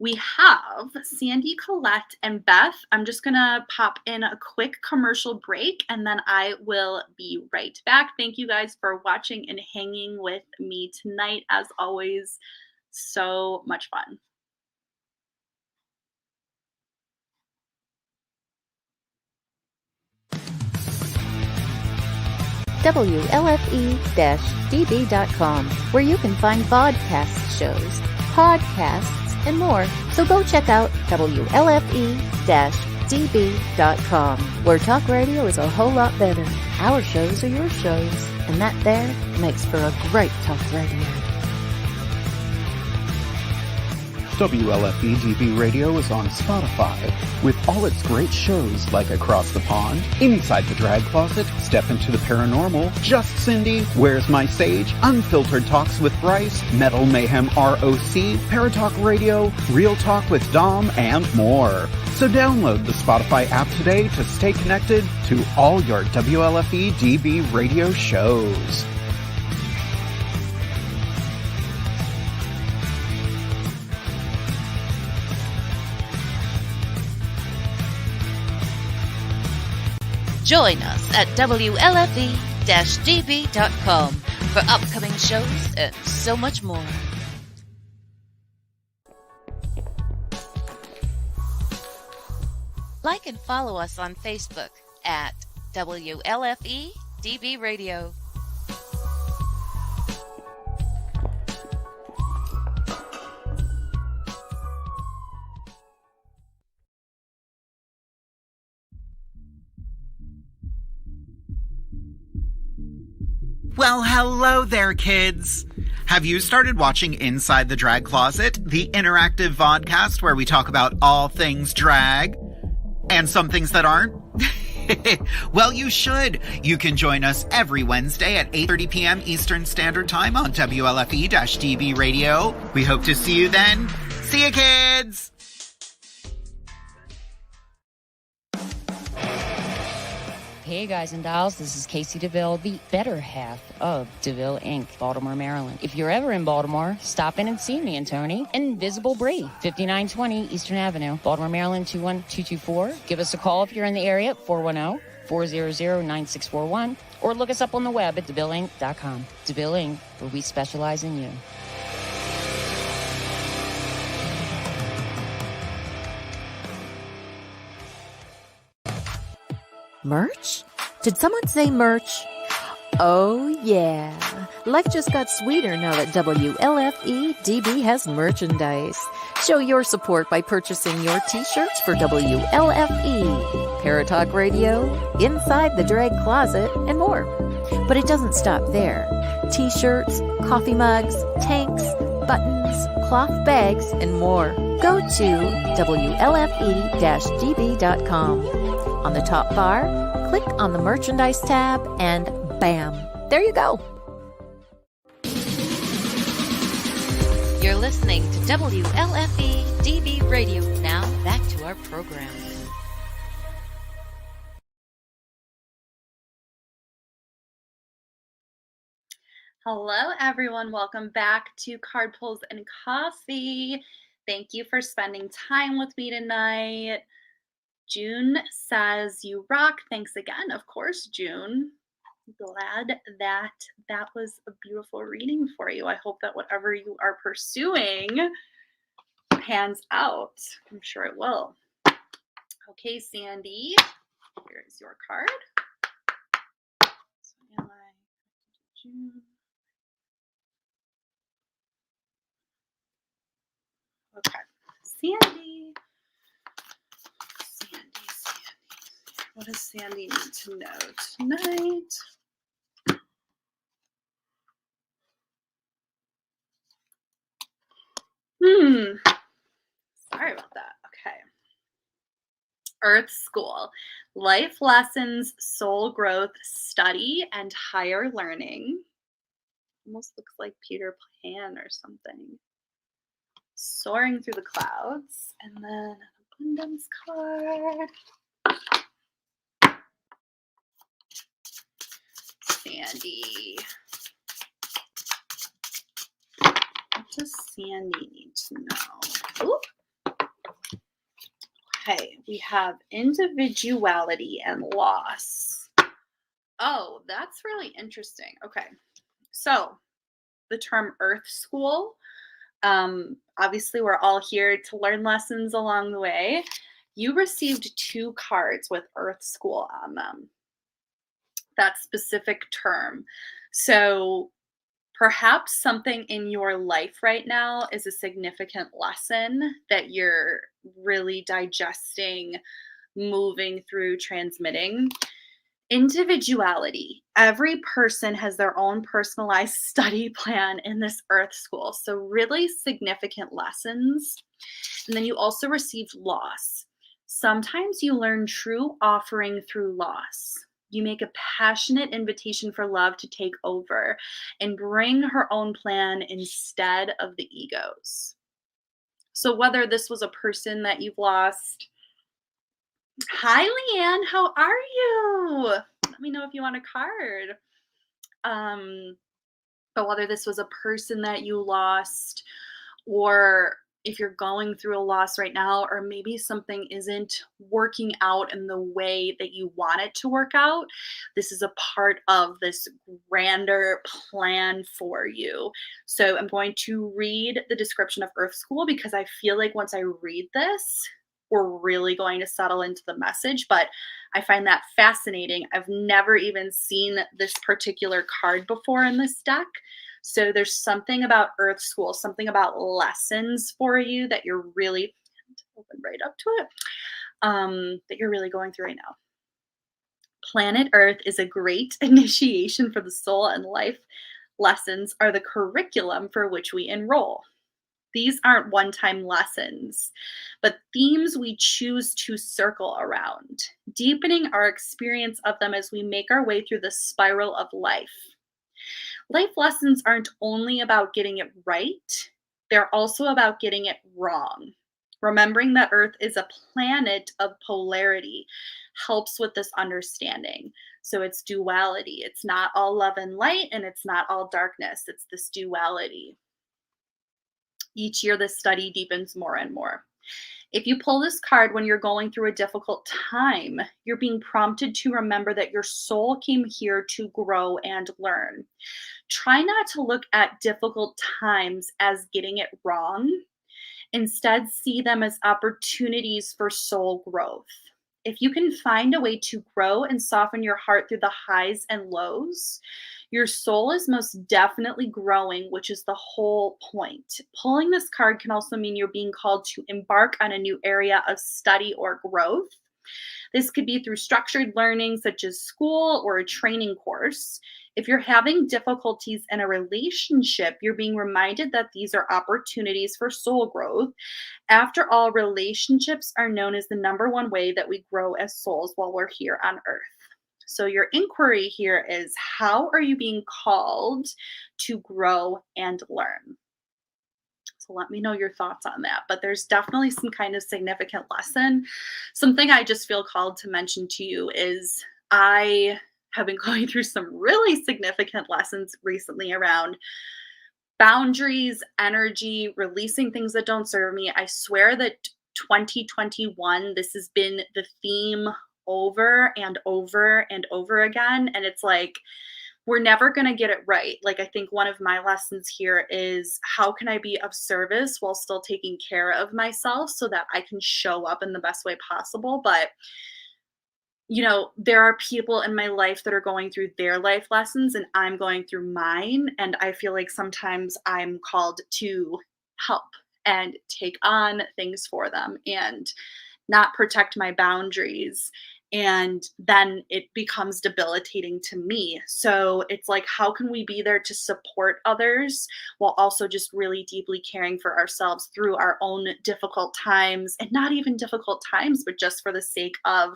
Speaker 2: we have Sandy, Colette, and Beth. I'm just going to pop in a quick commercial break, and then I will be right back. Thank you guys for watching and hanging with me tonight. As always, so much fun.
Speaker 1: WLFE-DB.com, where you can find vodcast shows, podcasts, and more. So go check out WLFE-DB.com, where talk radio is a whole lot better. Our shows are your shows, and that there makes for a great talk radio.
Speaker 3: WLFE-DB Radio is on Spotify with all its great shows like Across the Pond, Inside the Drag Closet, Step into the Paranormal, Just Cindy, Where's My Sage, Unfiltered Talks with Bryce, Metal Mayhem ROC, Paratalk Radio, Real Talk with Dom, and more. So download the Spotify app today to stay connected to all your WLFE-DB radio shows.
Speaker 1: Join us at WLFE-DB.com for upcoming shows and so much more. Like and follow us on Facebook at WLFE-DB Radio.
Speaker 4: Well, hello there, kids. Have you started watching Inside the Drag Closet, the interactive vodcast where we talk about all things drag and some things that aren't? Well, you should. You can join us every Wednesday at 8:30 p.m. Eastern Standard Time on WLFE-DB Radio. We hope to see you then. See you, kids!
Speaker 5: Hey guys and dolls, this is Casey DeVille, the better half of DeVille Inc., Baltimore, Maryland. If you're ever in Baltimore, stop in and see me and Tony. Invisible Brie, 5920 Eastern Avenue, Baltimore, Maryland, 21224. Give us a call if you're in the area at 410-400-9641, or look us up on the web at DeVilleInc.com. DeVille Inc., where we specialize in you.
Speaker 1: Merch? Did someone say merch? Oh, yeah. Life just got sweeter now that WLFE-DB has merchandise. Show your support by purchasing your t-shirts for WLFE, Paratalk Radio, Inside the Drag Closet, and more. But it doesn't stop there. T-shirts, coffee mugs, tanks, buttons, cloth bags, and more. Go to WLFE-DB.com. On the top bar, click on the merchandise tab and bam, there you go. You're listening to WLFE
Speaker 6: DV Radio. Now back to our program.
Speaker 2: Hello, everyone. Welcome back to Card Pulls and Coffee. Thank you for spending time with me tonight. June says you rock. Thanks again, of course, June. Glad that that was a beautiful reading for you. I hope that whatever you are pursuing pans out. I'm sure it will. Okay, Sandy, here is your card. So am I June? Okay, Sandy. What does Sandy need to know tonight? Sorry about that. Okay. Earth School. Life lessons, soul growth, study, and higher learning. Almost looks like Peter Pan or something. Soaring through the clouds. And then an abundance card. Sandy. What does Sandy need to know? Ooh. Okay, we have individuality and loss. Oh, that's really interesting. Okay, so the term Earth School. Obviously, we're all here to learn lessons along the way. You received 2 cards with Earth School on them. That specific term. So perhaps something in your life right now is a significant lesson that you're really digesting, moving through, transmitting. Individuality. Every person has their own personalized study plan in this Earth School. So really significant lessons. And then you also received loss. Sometimes you learn true offering through loss. You make a passionate invitation for love to take over and bring her own plan instead of the ego's. So whether this was a person that you've lost. Hi, Leanne. How are you? Let me know if you want a card. But whether this was a person that you lost, or if you're going through a loss right now, or maybe something isn't working out in the way that you want it to work out, this is a part of this grander plan for you. So I'm going to read the description of Earth School because I feel like once I read this, we're really going to settle into the message, but I find that fascinating. I've never even seen this particular card before in this deck. So there's something about Earth School, something about lessons for you that you're really, open right up to it, that you're really going through right now. Planet Earth is a great initiation for the soul, and life lessons are the curriculum for which we enroll. These aren't one-time lessons, but themes we choose to circle around, deepening our experience of them as we make our way through the spiral of life. Life lessons aren't only about getting it right, they're also about getting it wrong. Remembering that Earth is a planet of polarity helps with this understanding. So it's duality. It's not all love and light, and it's not all darkness. It's this duality. Each year, this study deepens more and more. If you pull this card when you're going through a difficult time, you're being prompted to remember that your soul came here to grow and learn. Try not to look at difficult times as getting it wrong. Instead, see them as opportunities for soul growth. If you can find a way to grow and soften your heart through the highs and lows, your soul is most definitely growing, which is the whole point. Pulling this card can also mean you're being called to embark on a new area of study or growth. This could be through structured learning, such as school or a training course. If you're having difficulties in a relationship, you're being reminded that these are opportunities for soul growth. After all, relationships are known as the #1 way that we grow as souls while we're here on Earth. So your inquiry here is, how are you being called to grow and learn? So So let me know your thoughts on that. But there's definitely some kind of significant lesson. Something I just feel called to mention to you is I have been going through some really significant lessons recently around boundaries, energy, releasing things that don't serve me. I swear that 2021, this has been the theme over and over and over again. And it's like, we're never going to get it right. Like, I think one of my lessons here is how can I be of service while still taking care of myself so that I can show up in the best way possible. But you know, there are people in my life that are going through their life lessons and I'm going through mine. And I feel like sometimes I'm called to help and take on things for them and not protect my boundaries. And then it becomes debilitating to me. So it's like, how can we be there to support others while also just really deeply caring for ourselves through our own difficult times, and not even difficult times, but just for the sake of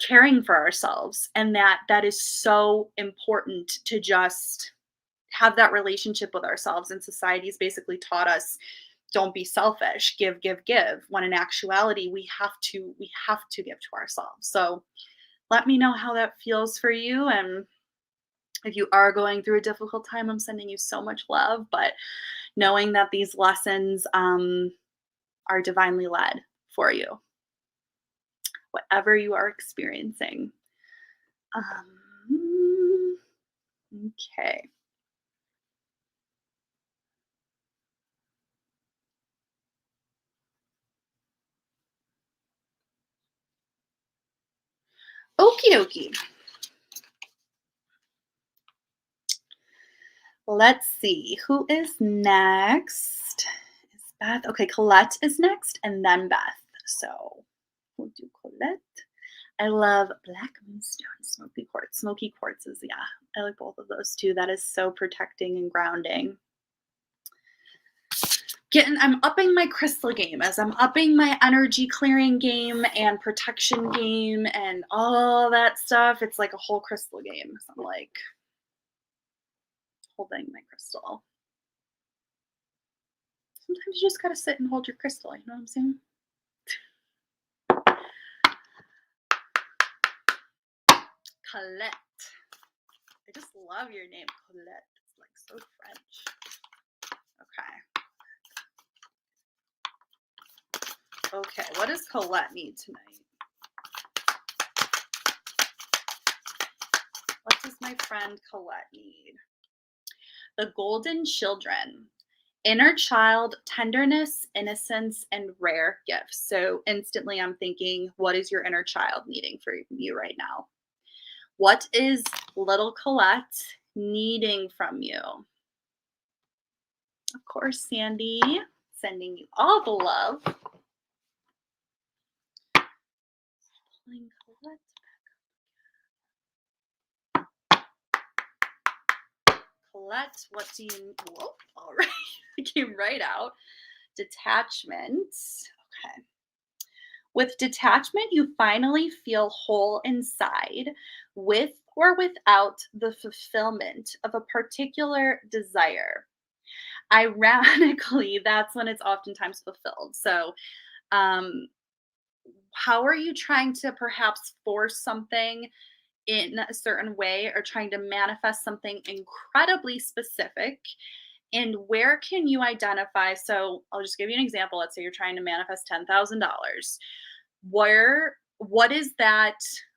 Speaker 2: caring for ourselves. And that is so important, to just have that relationship with ourselves. And society's basically taught us, don't be selfish, give, when in actuality we have to give to ourselves. So let me know how that feels for you. And if you are going through a difficult time, I'm sending you so much love, but knowing that these lessons are divinely led for you, whatever you are experiencing. Okay. Okie dokie. Let's see. Who is next? Is Beth? Okay, Colette is next, and then Beth. So we'll do Colette. I love Black Moonstone, Smoky Quartz. Smoky Quartzes, yeah. I like both of those too. That is so protecting and grounding. I'm upping my crystal game as I'm upping my energy clearing game and protection game and all that stuff. It's like a whole crystal game. So I'm like holding my crystal. Sometimes you just gotta sit and hold your crystal, you know what I'm saying? Colette. I just love your name, Colette. It's like so French. Okay. Okay, what does Colette need tonight? What does my friend Colette need? The Golden Children. Inner child, tenderness, innocence, and rare gifts. So instantly I'm thinking, what is your inner child needing for you right now? What is little Colette needing from you? Of course, Sandy, sending you all the love. Pulling Colette back up. Colette, what do you, whoa, all right, it came right out. Detachment, okay. With detachment, you finally feel whole inside, with or without the fulfillment of a particular desire. Ironically, that's when it's oftentimes fulfilled. So, how are you trying to perhaps force something in a certain way, or trying to manifest something incredibly specific? And where can you identify? So I'll just give you an example. Let's say you're trying to manifest $10,000. What is that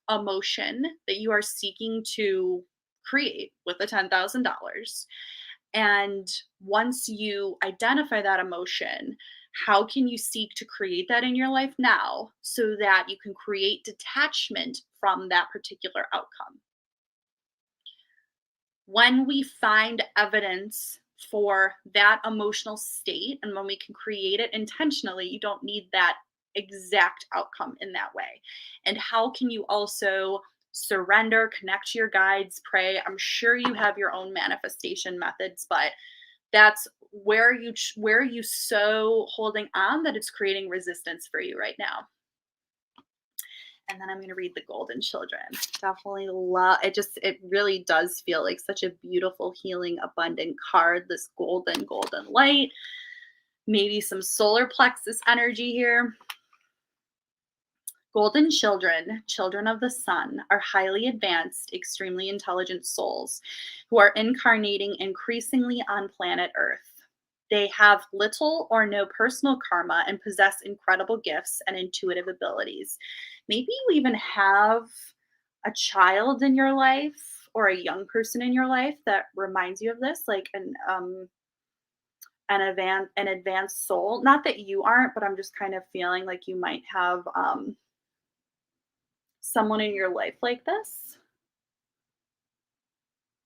Speaker 2: emotion that you are seeking to create with the $10,000? And once you identify that emotion, how can you seek to create that in your life now so that you can create detachment from that particular outcome? When we find evidence for that emotional state, and when we can create it intentionally, you don't need that exact outcome in that way. And how can you also surrender, connect to your guides, pray? I'm sure you have your own manifestation methods, but that's where you so holding on that it's creating resistance for you right now. And then I'm going to read the Golden Children. Definitely love it. It really does feel like such a beautiful, healing, abundant card. This golden light. Maybe some solar plexus energy here. Golden children, children of the sun, are highly advanced, extremely intelligent souls who are incarnating increasingly on planet Earth. They have little or no personal karma and possess incredible gifts and intuitive abilities. Maybe you even have a child in your life or a young person in your life that reminds you of this, like an advanced soul. Not that you aren't, but I'm just kind of feeling like you might have someone in your life like this.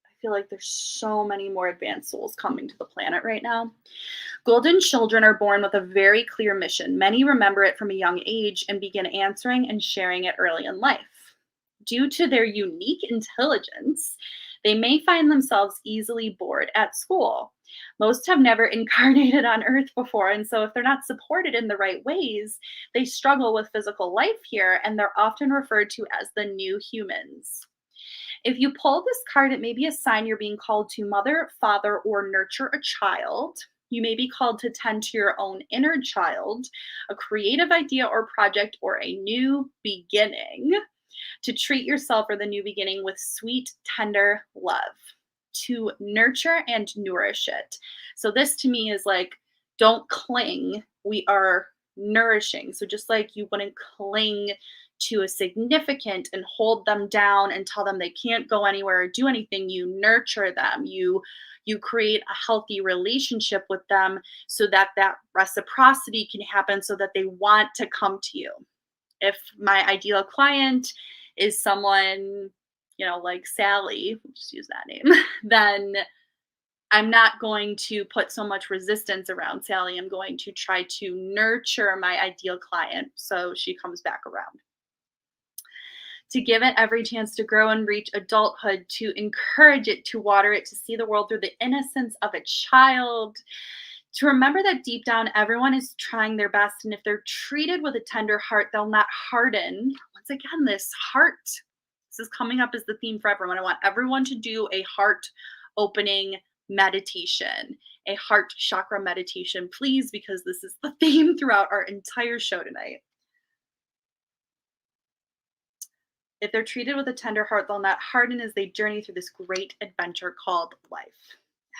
Speaker 2: I feel like there's so many more advanced souls coming to the planet right now. Golden children are born with a very clear mission. Many remember it from a young age and begin answering and sharing it early in life. Due to their unique intelligence, they may find themselves easily bored at school. Most have never incarnated on Earth before, and so if they're not supported in the right ways, they struggle with physical life here, and they're often referred to as the new humans. If you pull this card, it may be a sign you're being called to mother, father, or nurture a child. You may be called to tend to your own inner child, a creative idea or project, or a new beginning. To treat yourself or the new beginning with sweet, tender love, to nurture and nourish it. So this to me is like, don't cling. We are nourishing. So just like you wouldn't cling to a significant and hold them down and tell them they can't go anywhere or do anything, you nurture them. You create a healthy relationship with them so that that reciprocity can happen, so that they want to come to you. If my ideal client is someone, like Sally, we'll just use that name, then I'm not going to put so much resistance around Sally. I'm going to try to nurture my ideal client so she comes back around. To give it every chance to grow and reach adulthood, to encourage it, to water it, to see the world through the innocence of a child. To remember that deep down, everyone is trying their best. And if they're treated with a tender heart, they'll not harden. Once again, this heart, this is coming up as the theme for everyone. I want everyone to do a heart opening meditation, a heart chakra meditation, please, because this is the theme throughout our entire show tonight. If they're treated with a tender heart, they'll not harden as they journey through this great adventure called life.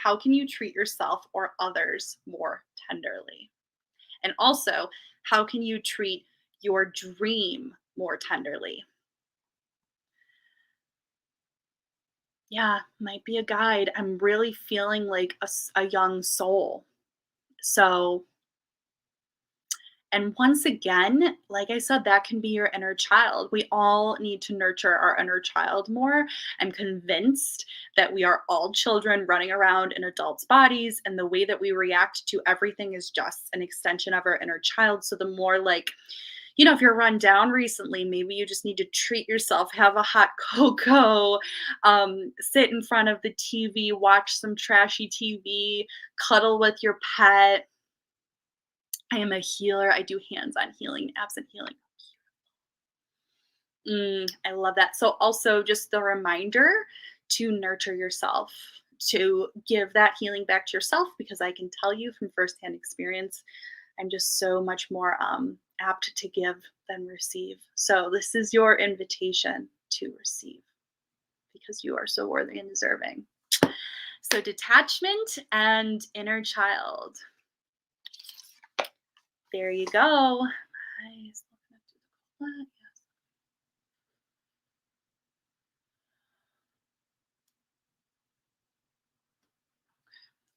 Speaker 2: How can you treat yourself or others more tenderly? And also, how can you treat your dream more tenderly? Yeah, might be a guide. I'm really feeling like a young soul. So, and once again, like I said, that can be your inner child. We all need to nurture our inner child more. I'm convinced that we are all children running around in adults' bodies, and the way that we react to everything is just an extension of our inner child. So the more like, if you're run down recently, maybe you just need to treat yourself, have a hot cocoa, sit in front of the TV, watch some trashy TV, cuddle with your pet. I am a healer. I do hands-on healing, absent healing. I love that. So also just the reminder to nurture yourself, to give that healing back to yourself, because I can tell you from firsthand experience, I'm just so much more apt to give than receive. So this is your invitation to receive, because you are so worthy and deserving. So detachment and inner child. There you go. Nice.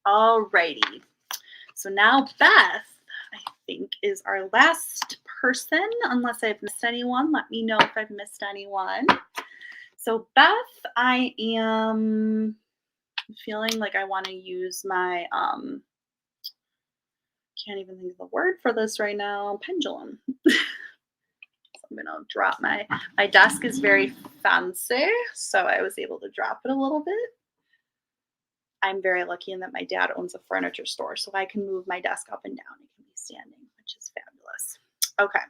Speaker 2: Alrighty. So now Beth, I think, is our last person, unless I've missed anyone. Let me know if I've missed anyone. So Beth, I am feeling like I want to use my can't even think of the word for this right now, pendulum. So I'm gonna drop my desk is very fancy, so I was able to drop it a little bit. I'm very lucky in that my dad owns a furniture store, so I can move my desk up and down. It can be standing, which is fabulous. Okay.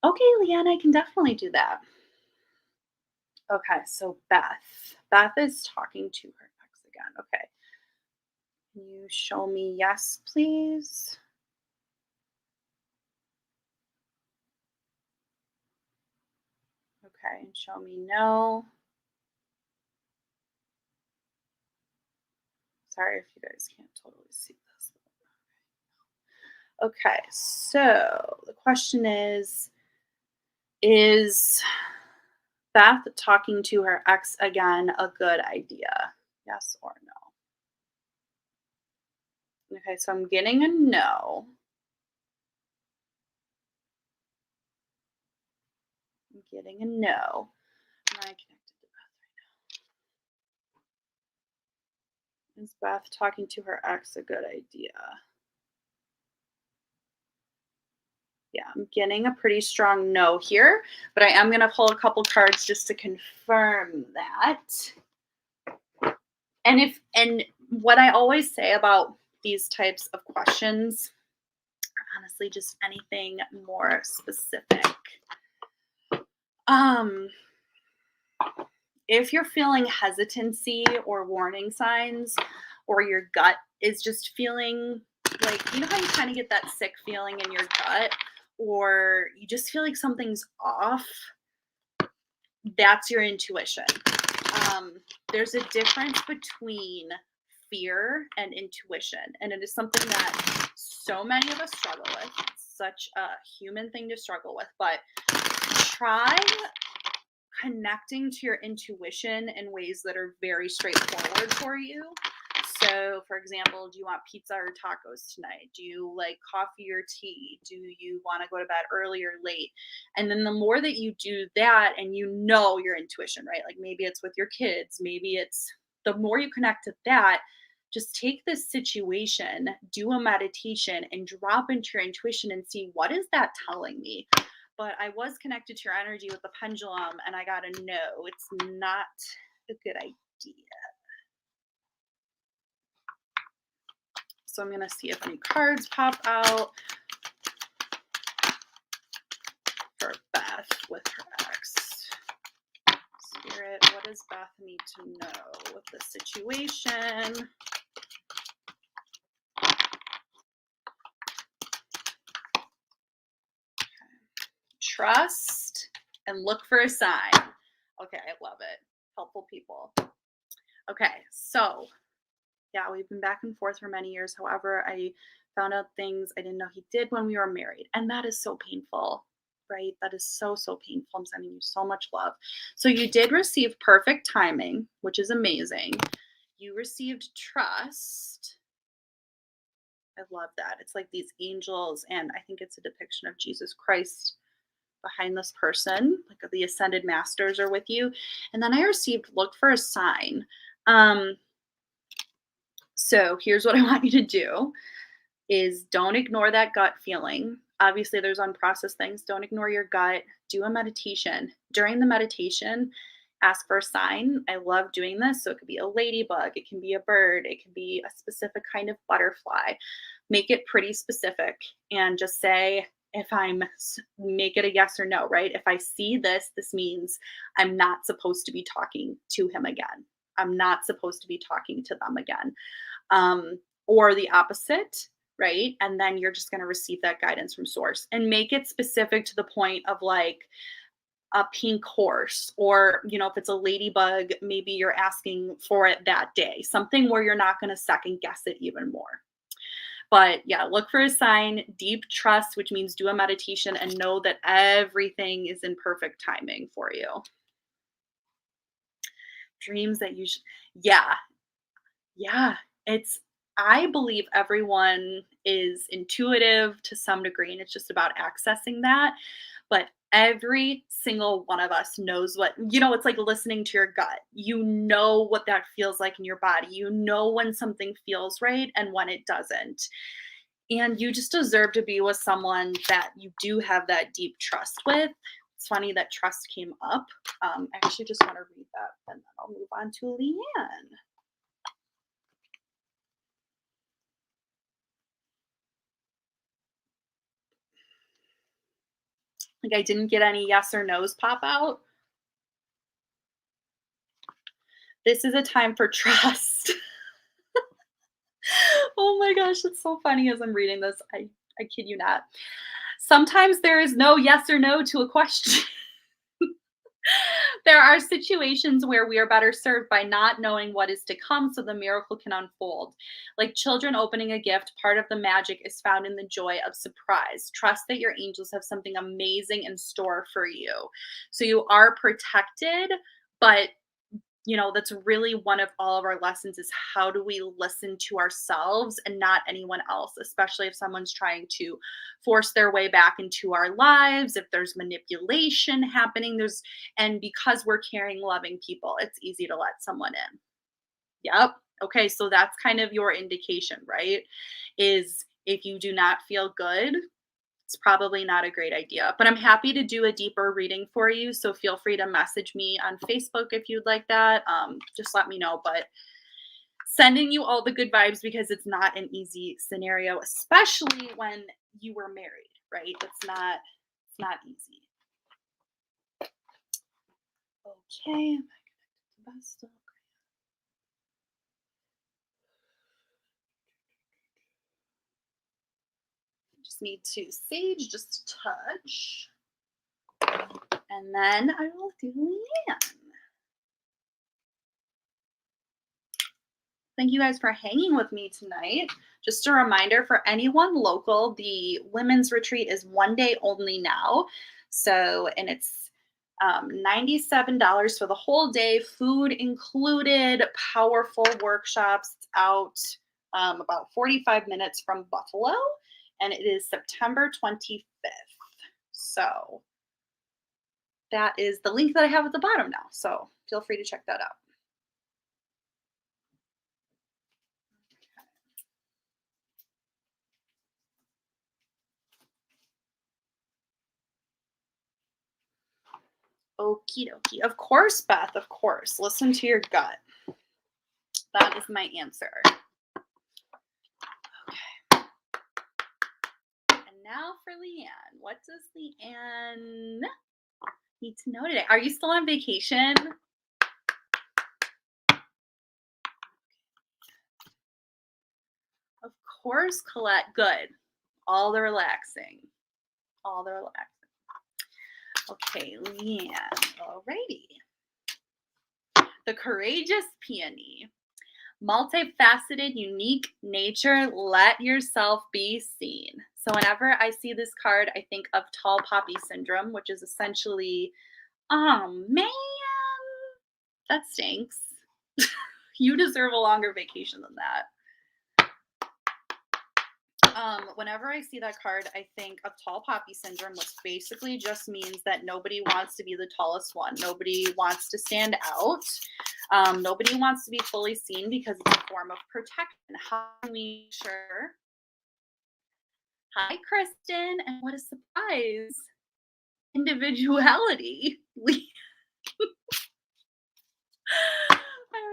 Speaker 2: Okay, Leanne, I can definitely do that. Okay, so Beth is talking to her ex again. Okay. Can you show me yes, please? Okay, and show me no. Sorry if you guys can't totally see this. Okay, so the question is Beth talking to her ex again a good idea? Yes or no? Okay, so I'm getting a no. I'm getting a no. Am I connected to Beth right now? Is Beth talking to her ex a good idea? Yeah, I'm getting a pretty strong no here, but I am going to pull a couple cards just to confirm that. And what I always say about these types of questions, honestly, just anything more specific. If you're feeling hesitancy or warning signs, or your gut is just feeling like, you know how you kind of get that sick feeling in your gut, or you just feel like something's off, that's your intuition. There's a difference between fear and intuition, and it is something that so many of us struggle with. It's such a human thing to struggle with, but try connecting to your intuition in ways that are very straightforward for you. So, for example, do you want pizza or tacos tonight? Do you like coffee or tea? Do you want to go to bed early or late? And then the more that you do that, and you know your intuition, right? Like maybe it's with your kids, maybe it's the more you connect to that, just take this situation, do a meditation, and drop into your intuition and see, what is that telling me? But I was connected to your energy with the pendulum, and I got a no. It's not a good idea. So I'm going to see if any cards pop out for Beth with her ex. Spirit, what does Beth need to know with this situation? Trust and look for a sign. Okay, I love it. Helpful people. Okay, so yeah, we've been back and forth for many years. However, I found out things I didn't know he did when we were married. And that is so painful, right? That is so, so painful. I'm sending you so much love. So you did receive perfect timing, which is amazing. You received trust. I love that. It's like these angels, and I think it's a depiction of Jesus Christ behind this person, like the ascended masters are with you. And then I received look for a sign. So here's what I want you to do is don't ignore that gut feeling. Obviously, there's unprocessed things. Don't ignore your gut. Do a meditation. During the meditation, ask for a sign. I love doing this. So it could be a ladybug. It can be a bird. It can be a specific kind of butterfly. Make it pretty specific and just say, make it a yes or no, right? If I see this, this means I'm not supposed to be talking to him again. I'm not supposed to be talking to them again. Or the opposite, right? And then you're just going to receive that guidance from source and make it specific to the point of like a pink horse, or, you know, if it's a ladybug, maybe you're asking for it that day, something where you're not going to second guess it even more. But yeah, look for a sign, deep trust, which means do a meditation and know that everything is in perfect timing for you. Dreams that you should, yeah. I believe everyone is intuitive to some degree, and it's just about accessing that. But every single one of us knows what, you know, it's like listening to your gut. You know what that feels like in your body. You know when something feels right and when it doesn't. And you just deserve to be with someone that you do have that deep trust with. It's funny that trust came up. I actually just want to read that, and then I'll move on to Leanne. Like I didn't get any yes or no's pop out. This is a time for trust. gosh, it's so funny as I'm reading this. I kid you not. Sometimes there is no yes or no to a question. There are situations where we are better served by not knowing what is to come so the miracle can unfold. Like children opening a gift, part of the magic is found in the joy of surprise. Trust that your angels have something amazing in store for you. So you are protected, but that's really one of all of our lessons is how do we listen to ourselves and not anyone else, especially if someone's trying to force their way back into our lives, if there's manipulation happening, and because we're caring, loving people, it's easy to let someone in. Yep. Okay. So that's kind of your indication, right? Is if you do not feel good, it's probably not a great idea, but I'm happy to do a deeper reading for you. So feel free to message me on Facebook if you'd like that. Just let me know, but sending you all the good vibes because it's not an easy scenario, especially when you were married, right? It's not easy. Okay. Am I connected to best? Need to sage just a touch, and then I will do Leanne. Thank you guys for hanging with me tonight. Just a reminder for anyone local, the women's retreat is one day only now. So, and it's $97 for the whole day, food included, powerful workshops. It's out about 45 minutes from Buffalo. And it is September 25th. So that is the link that I have at the bottom now. So feel free to check that out. Okie dokie. Of course, Beth, of course. Listen to your gut. That is my answer. Now for Leanne. What does Leanne need to know today? Are you still on vacation? Of course, Colette. Good. All the relaxing. All the relaxing. Okay, Leanne. Alrighty. The Courageous Peony. Multifaceted, unique nature. Let yourself be seen. So whenever I see this card, I think of tall poppy syndrome, which is essentially, oh man, that stinks. You deserve a longer vacation than that. Whenever I see that card, I think of tall poppy syndrome, which basically just means that nobody wants to be the tallest one. Nobody wants to stand out. Nobody wants to be fully seen because it's a form of protection. How can we ensure? Hi, Kristen. And what a surprise. Individuality. I'm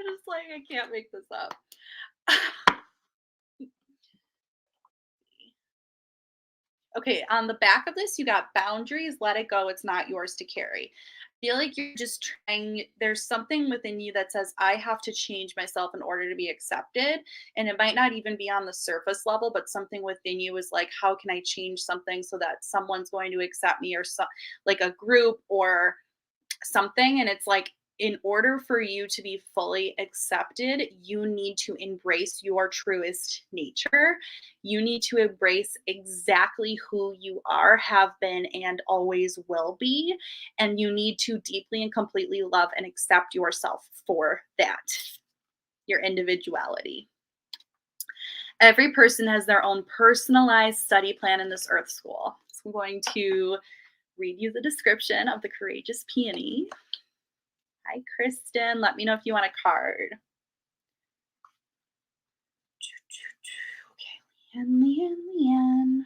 Speaker 2: just like, I can't make this up. Okay, on the back of this, you got boundaries, let it go, it's not yours to carry. I feel like you're just trying, there's something within you that says, I have to change myself in order to be accepted. And it might not even be on the surface level, but something within you is like, how can I change something so that someone's going to accept me, or like a group or something. And it's like, in order for you to be fully accepted, you need to embrace your truest nature. You need to embrace exactly who you are, have been, and always will be. And you need to deeply and completely love and accept yourself for that, your individuality. Every person has their own personalized study plan in this Earth School. So I'm going to read you the description of the Courageous Peony. Hi, Kristen. Let me know if you want a card. Okay, Leanne.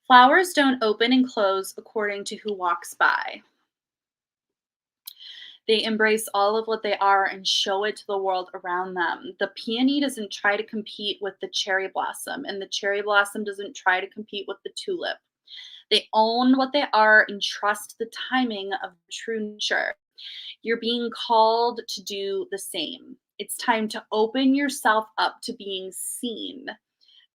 Speaker 2: Flowers don't open and close according to who walks by. They embrace all of what they are and show it to the world around them. The peony doesn't try to compete with the cherry blossom, and the cherry blossom doesn't try to compete with the tulip. They own what they are and trust the timing of true nature. You're being called to do the same. It's time to open yourself up to being seen.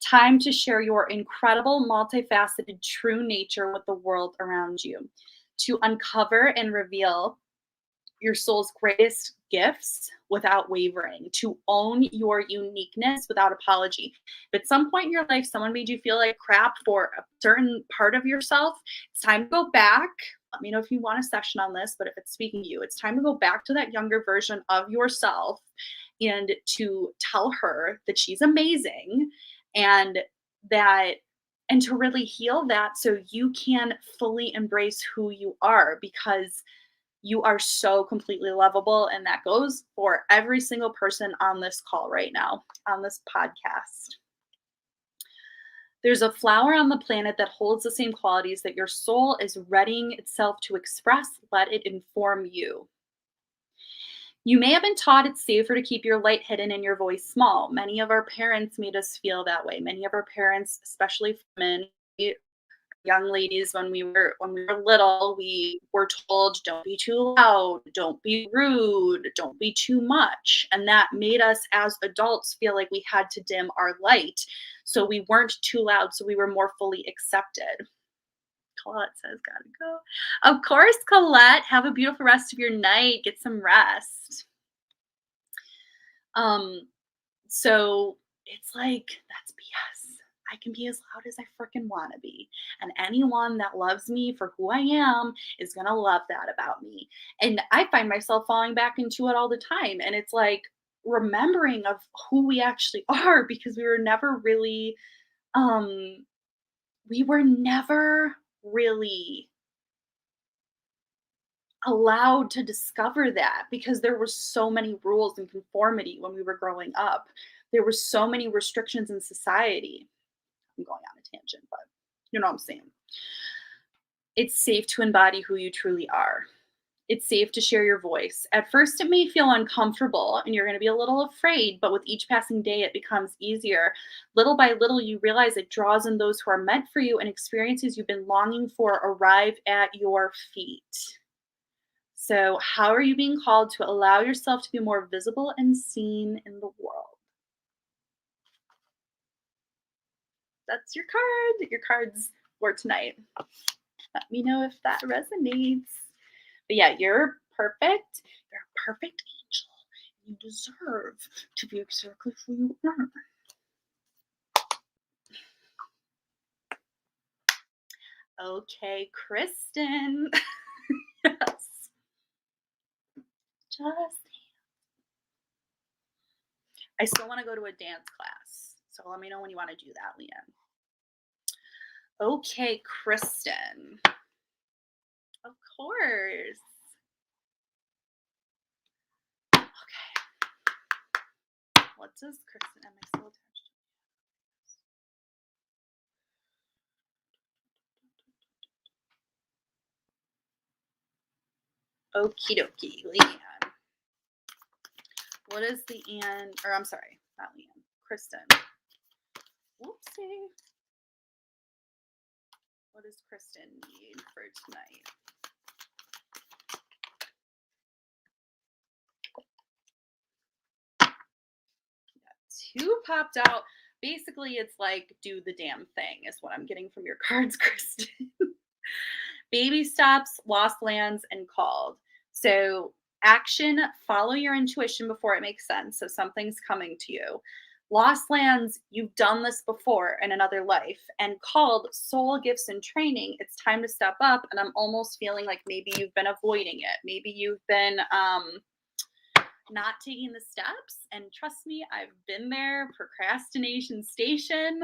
Speaker 2: Time to share your incredible, multifaceted, true nature with the world around you. To uncover and reveal your soul's greatest gifts without wavering, to own your uniqueness without apology. If at some point in your life someone made you feel like crap for a certain part of yourself, it's time to go back. Let me know if you want a session on this, but if it's speaking to you, it's time to go back to that younger version of yourself and to tell her that she's amazing and that and to really heal that so you can fully embrace who you are, because you are so completely lovable. And that goes for every single person on this call right now, on this podcast. There's a flower on the planet that holds the same qualities that your soul is readying itself to express. Let it inform you. You may have been taught it's safer to keep your light hidden and your voice small. Many of our parents made us feel that way. Many of our parents, especially women, young ladies, when we were little, we were told, don't be too loud, don't be rude, don't be too much. And that made us as adults feel like we had to dim our light. So we weren't too loud, so we were more fully accepted. Colette says, gotta go. Of course, Colette. Have a beautiful rest of your night. Get some rest. So it's like, that's BS. I can be as loud as I freaking want to be. And anyone that loves me for who I am is going to love that about me. And I find myself falling back into it all the time. And it's like remembering of who we actually are, because we were never really allowed to discover that, because there were so many rules and conformity when we were growing up. There were so many restrictions in society. I'm going on a tangent, but you know what I'm saying. It's safe to embody who you truly are. It's safe to share your voice. At first, it may feel uncomfortable and you're going to be a little afraid, but with each passing day, it becomes easier. Little by little, you realize it draws in those who are meant for you, and experiences you've been longing for arrive at your feet. So, how are you being called to allow yourself to be more visible and seen in the world? That's your card. Your cards for tonight. Let me know if that resonates. But yeah, you're perfect. You're a perfect angel. You deserve to be exactly who you are. Okay, Kristen. Yes. I still want to go to a dance class. So let me know when you want to do that, Leanne. Okay, Kristen. Of course. Okay. What does Kristen, am I still attached to? Okie dokie, Leanne. What is Leanne, or I'm sorry, not Leanne, Kristen. Whoopsie. What does Kristen need for tonight? Two popped out. Basically, it's like, do the damn thing is what I'm getting from your cards, Kristen. Baby steps, lost lands, and called. So action, follow your intuition before it makes sense. So something's coming to you. Lost lands, you've done this before in another life. And called, soul gifts and training, it's time to step up. And I'm almost feeling like maybe you've been avoiding it. Maybe you've been not taking the steps. And trust me, I've been there, procrastination station.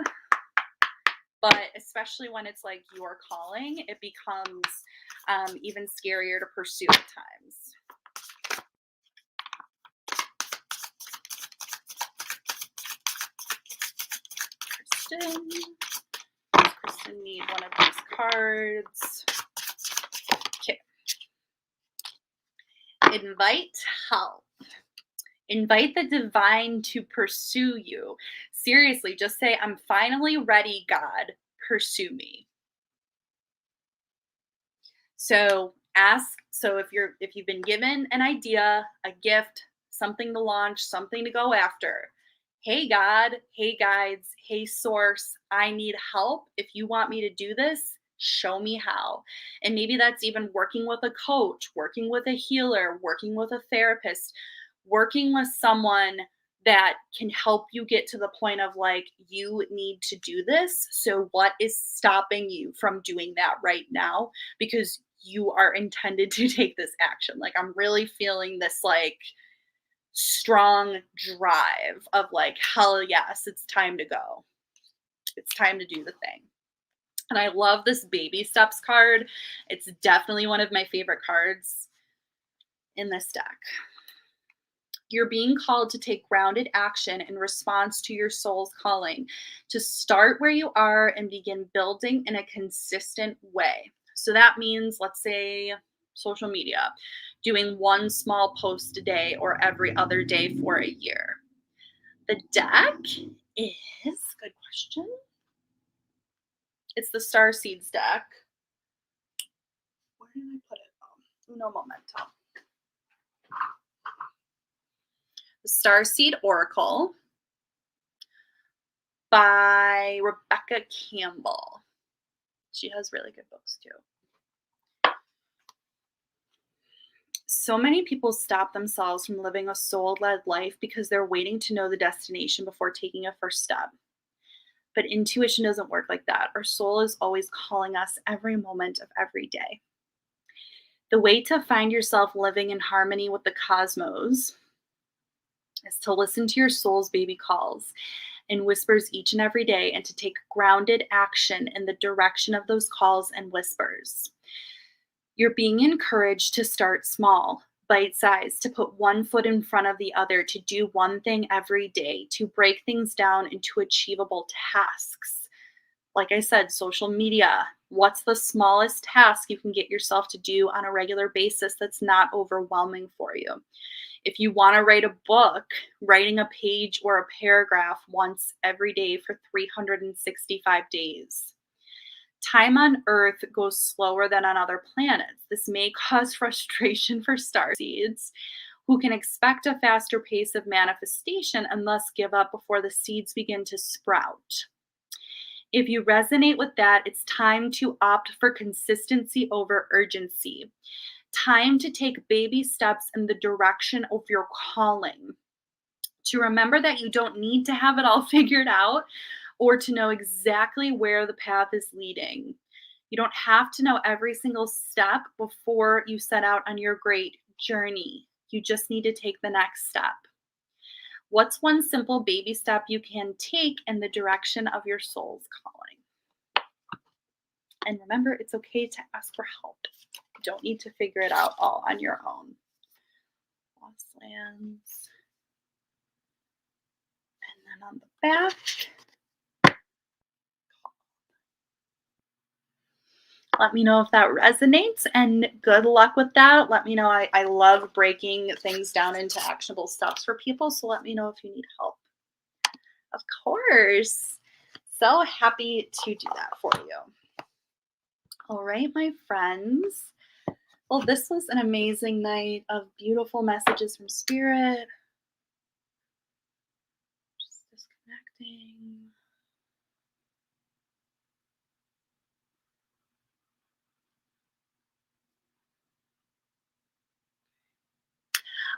Speaker 2: But especially when it's like your calling, it becomes even scarier to pursue at times. Kristen need one of these cards. Okay. Invite help. Invite the divine to pursue you. Seriously, just say, I'm finally ready, God. Pursue me. So if you've been given an idea, a gift, something to launch, something to go after, hey God, hey guides, hey source, I need help. If you want me to do this, show me how. And maybe that's even working with a coach, working with a healer, working with a therapist, working with someone that can help you get to the point of like, you need to do this. So what is stopping you from doing that right now? Because you are intended to take this action. Like, I'm really feeling this like strong drive of like, hell yes, it's time to go. It's time to do the thing. And I love this baby steps card. It's definitely one of my favorite cards in this deck. You're being called to take grounded action in response to your soul's calling, to start where you are and begin building in a consistent way. So that means, let's say, social media, doing one small post a day or every other day for a year. The deck is, good question. It's the Star Seeds deck. Where did I put it? Uno momento. The Starseed Oracle by Rebecca Campbell. She has really good books too. So many people stop themselves from living a soul-led life because they're waiting to know the destination before taking a first step. But intuition doesn't work like that. Our soul is always calling us every moment of every day. The way to find yourself living in harmony with the cosmos is to listen to your soul's baby calls and whispers each and every day, and to take grounded action in the direction of those calls and whispers. You're being encouraged to start small, bite-sized, to put one foot in front of the other, to do one thing every day, to break things down into achievable tasks. Like I said, social media, what's the smallest task you can get yourself to do on a regular basis that's not overwhelming for you? If you want to write a book, writing a page or a paragraph once every day for 365 days. Time on Earth goes slower than on other planets. This may cause frustration for star seeds, who can expect a faster pace of manifestation and thus give up before the seeds begin to sprout. If you resonate with that, it's time to opt for consistency over urgency. Time to take baby steps in the direction of your calling. To remember that you don't need to have it all figured out or to know exactly where the path is leading. You don't have to know every single step before you set out on your great journey. You just need to take the next step. What's one simple baby step you can take in the direction of your soul's calling? And remember, it's okay to ask for help. You don't need to figure it out all on your own. Lost Lands. And then on the back, let me know if that resonates, and good luck with that. Let me know. I love breaking things down into actionable steps for people, so let me know if you need help. Of course. So happy to do that for you. All right, my friends. Well, this was an amazing night of beautiful messages from Spirit. Just disconnecting.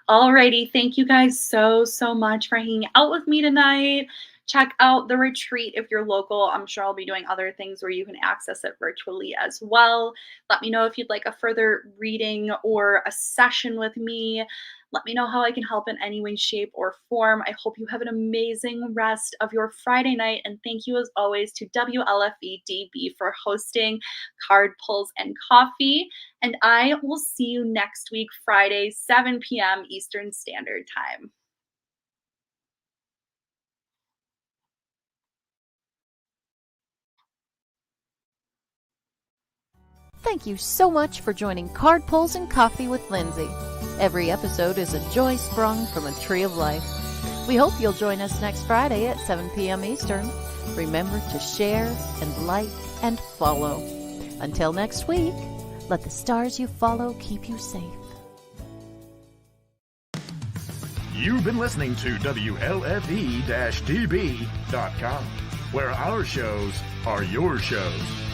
Speaker 2: Alrighty, thank you guys so much for hanging out with me tonight. Check out the retreat if you're local. I'm sure I'll be doing other things where you can access it virtually as well. Let me know if you'd like a further reading or a session with me. Let me know how I can help in any way, shape, or form. I hope you have an amazing rest of your Friday night. And thank you as always to WLFE-DB for hosting Card Pulls and Coffee. And I will see you next week, Friday, 7 p.m. Eastern Standard Time.
Speaker 1: Thank you so much for joining Card Pulls and Coffee with Lindsay. Every episode is a joy sprung from a tree of life. We hope you'll join us next Friday at 7 p.m. Eastern. Remember to share and like and follow. Until next week, Let the stars you follow keep you safe.
Speaker 7: You've been listening to WLFE-DB.com, where our shows are your shows.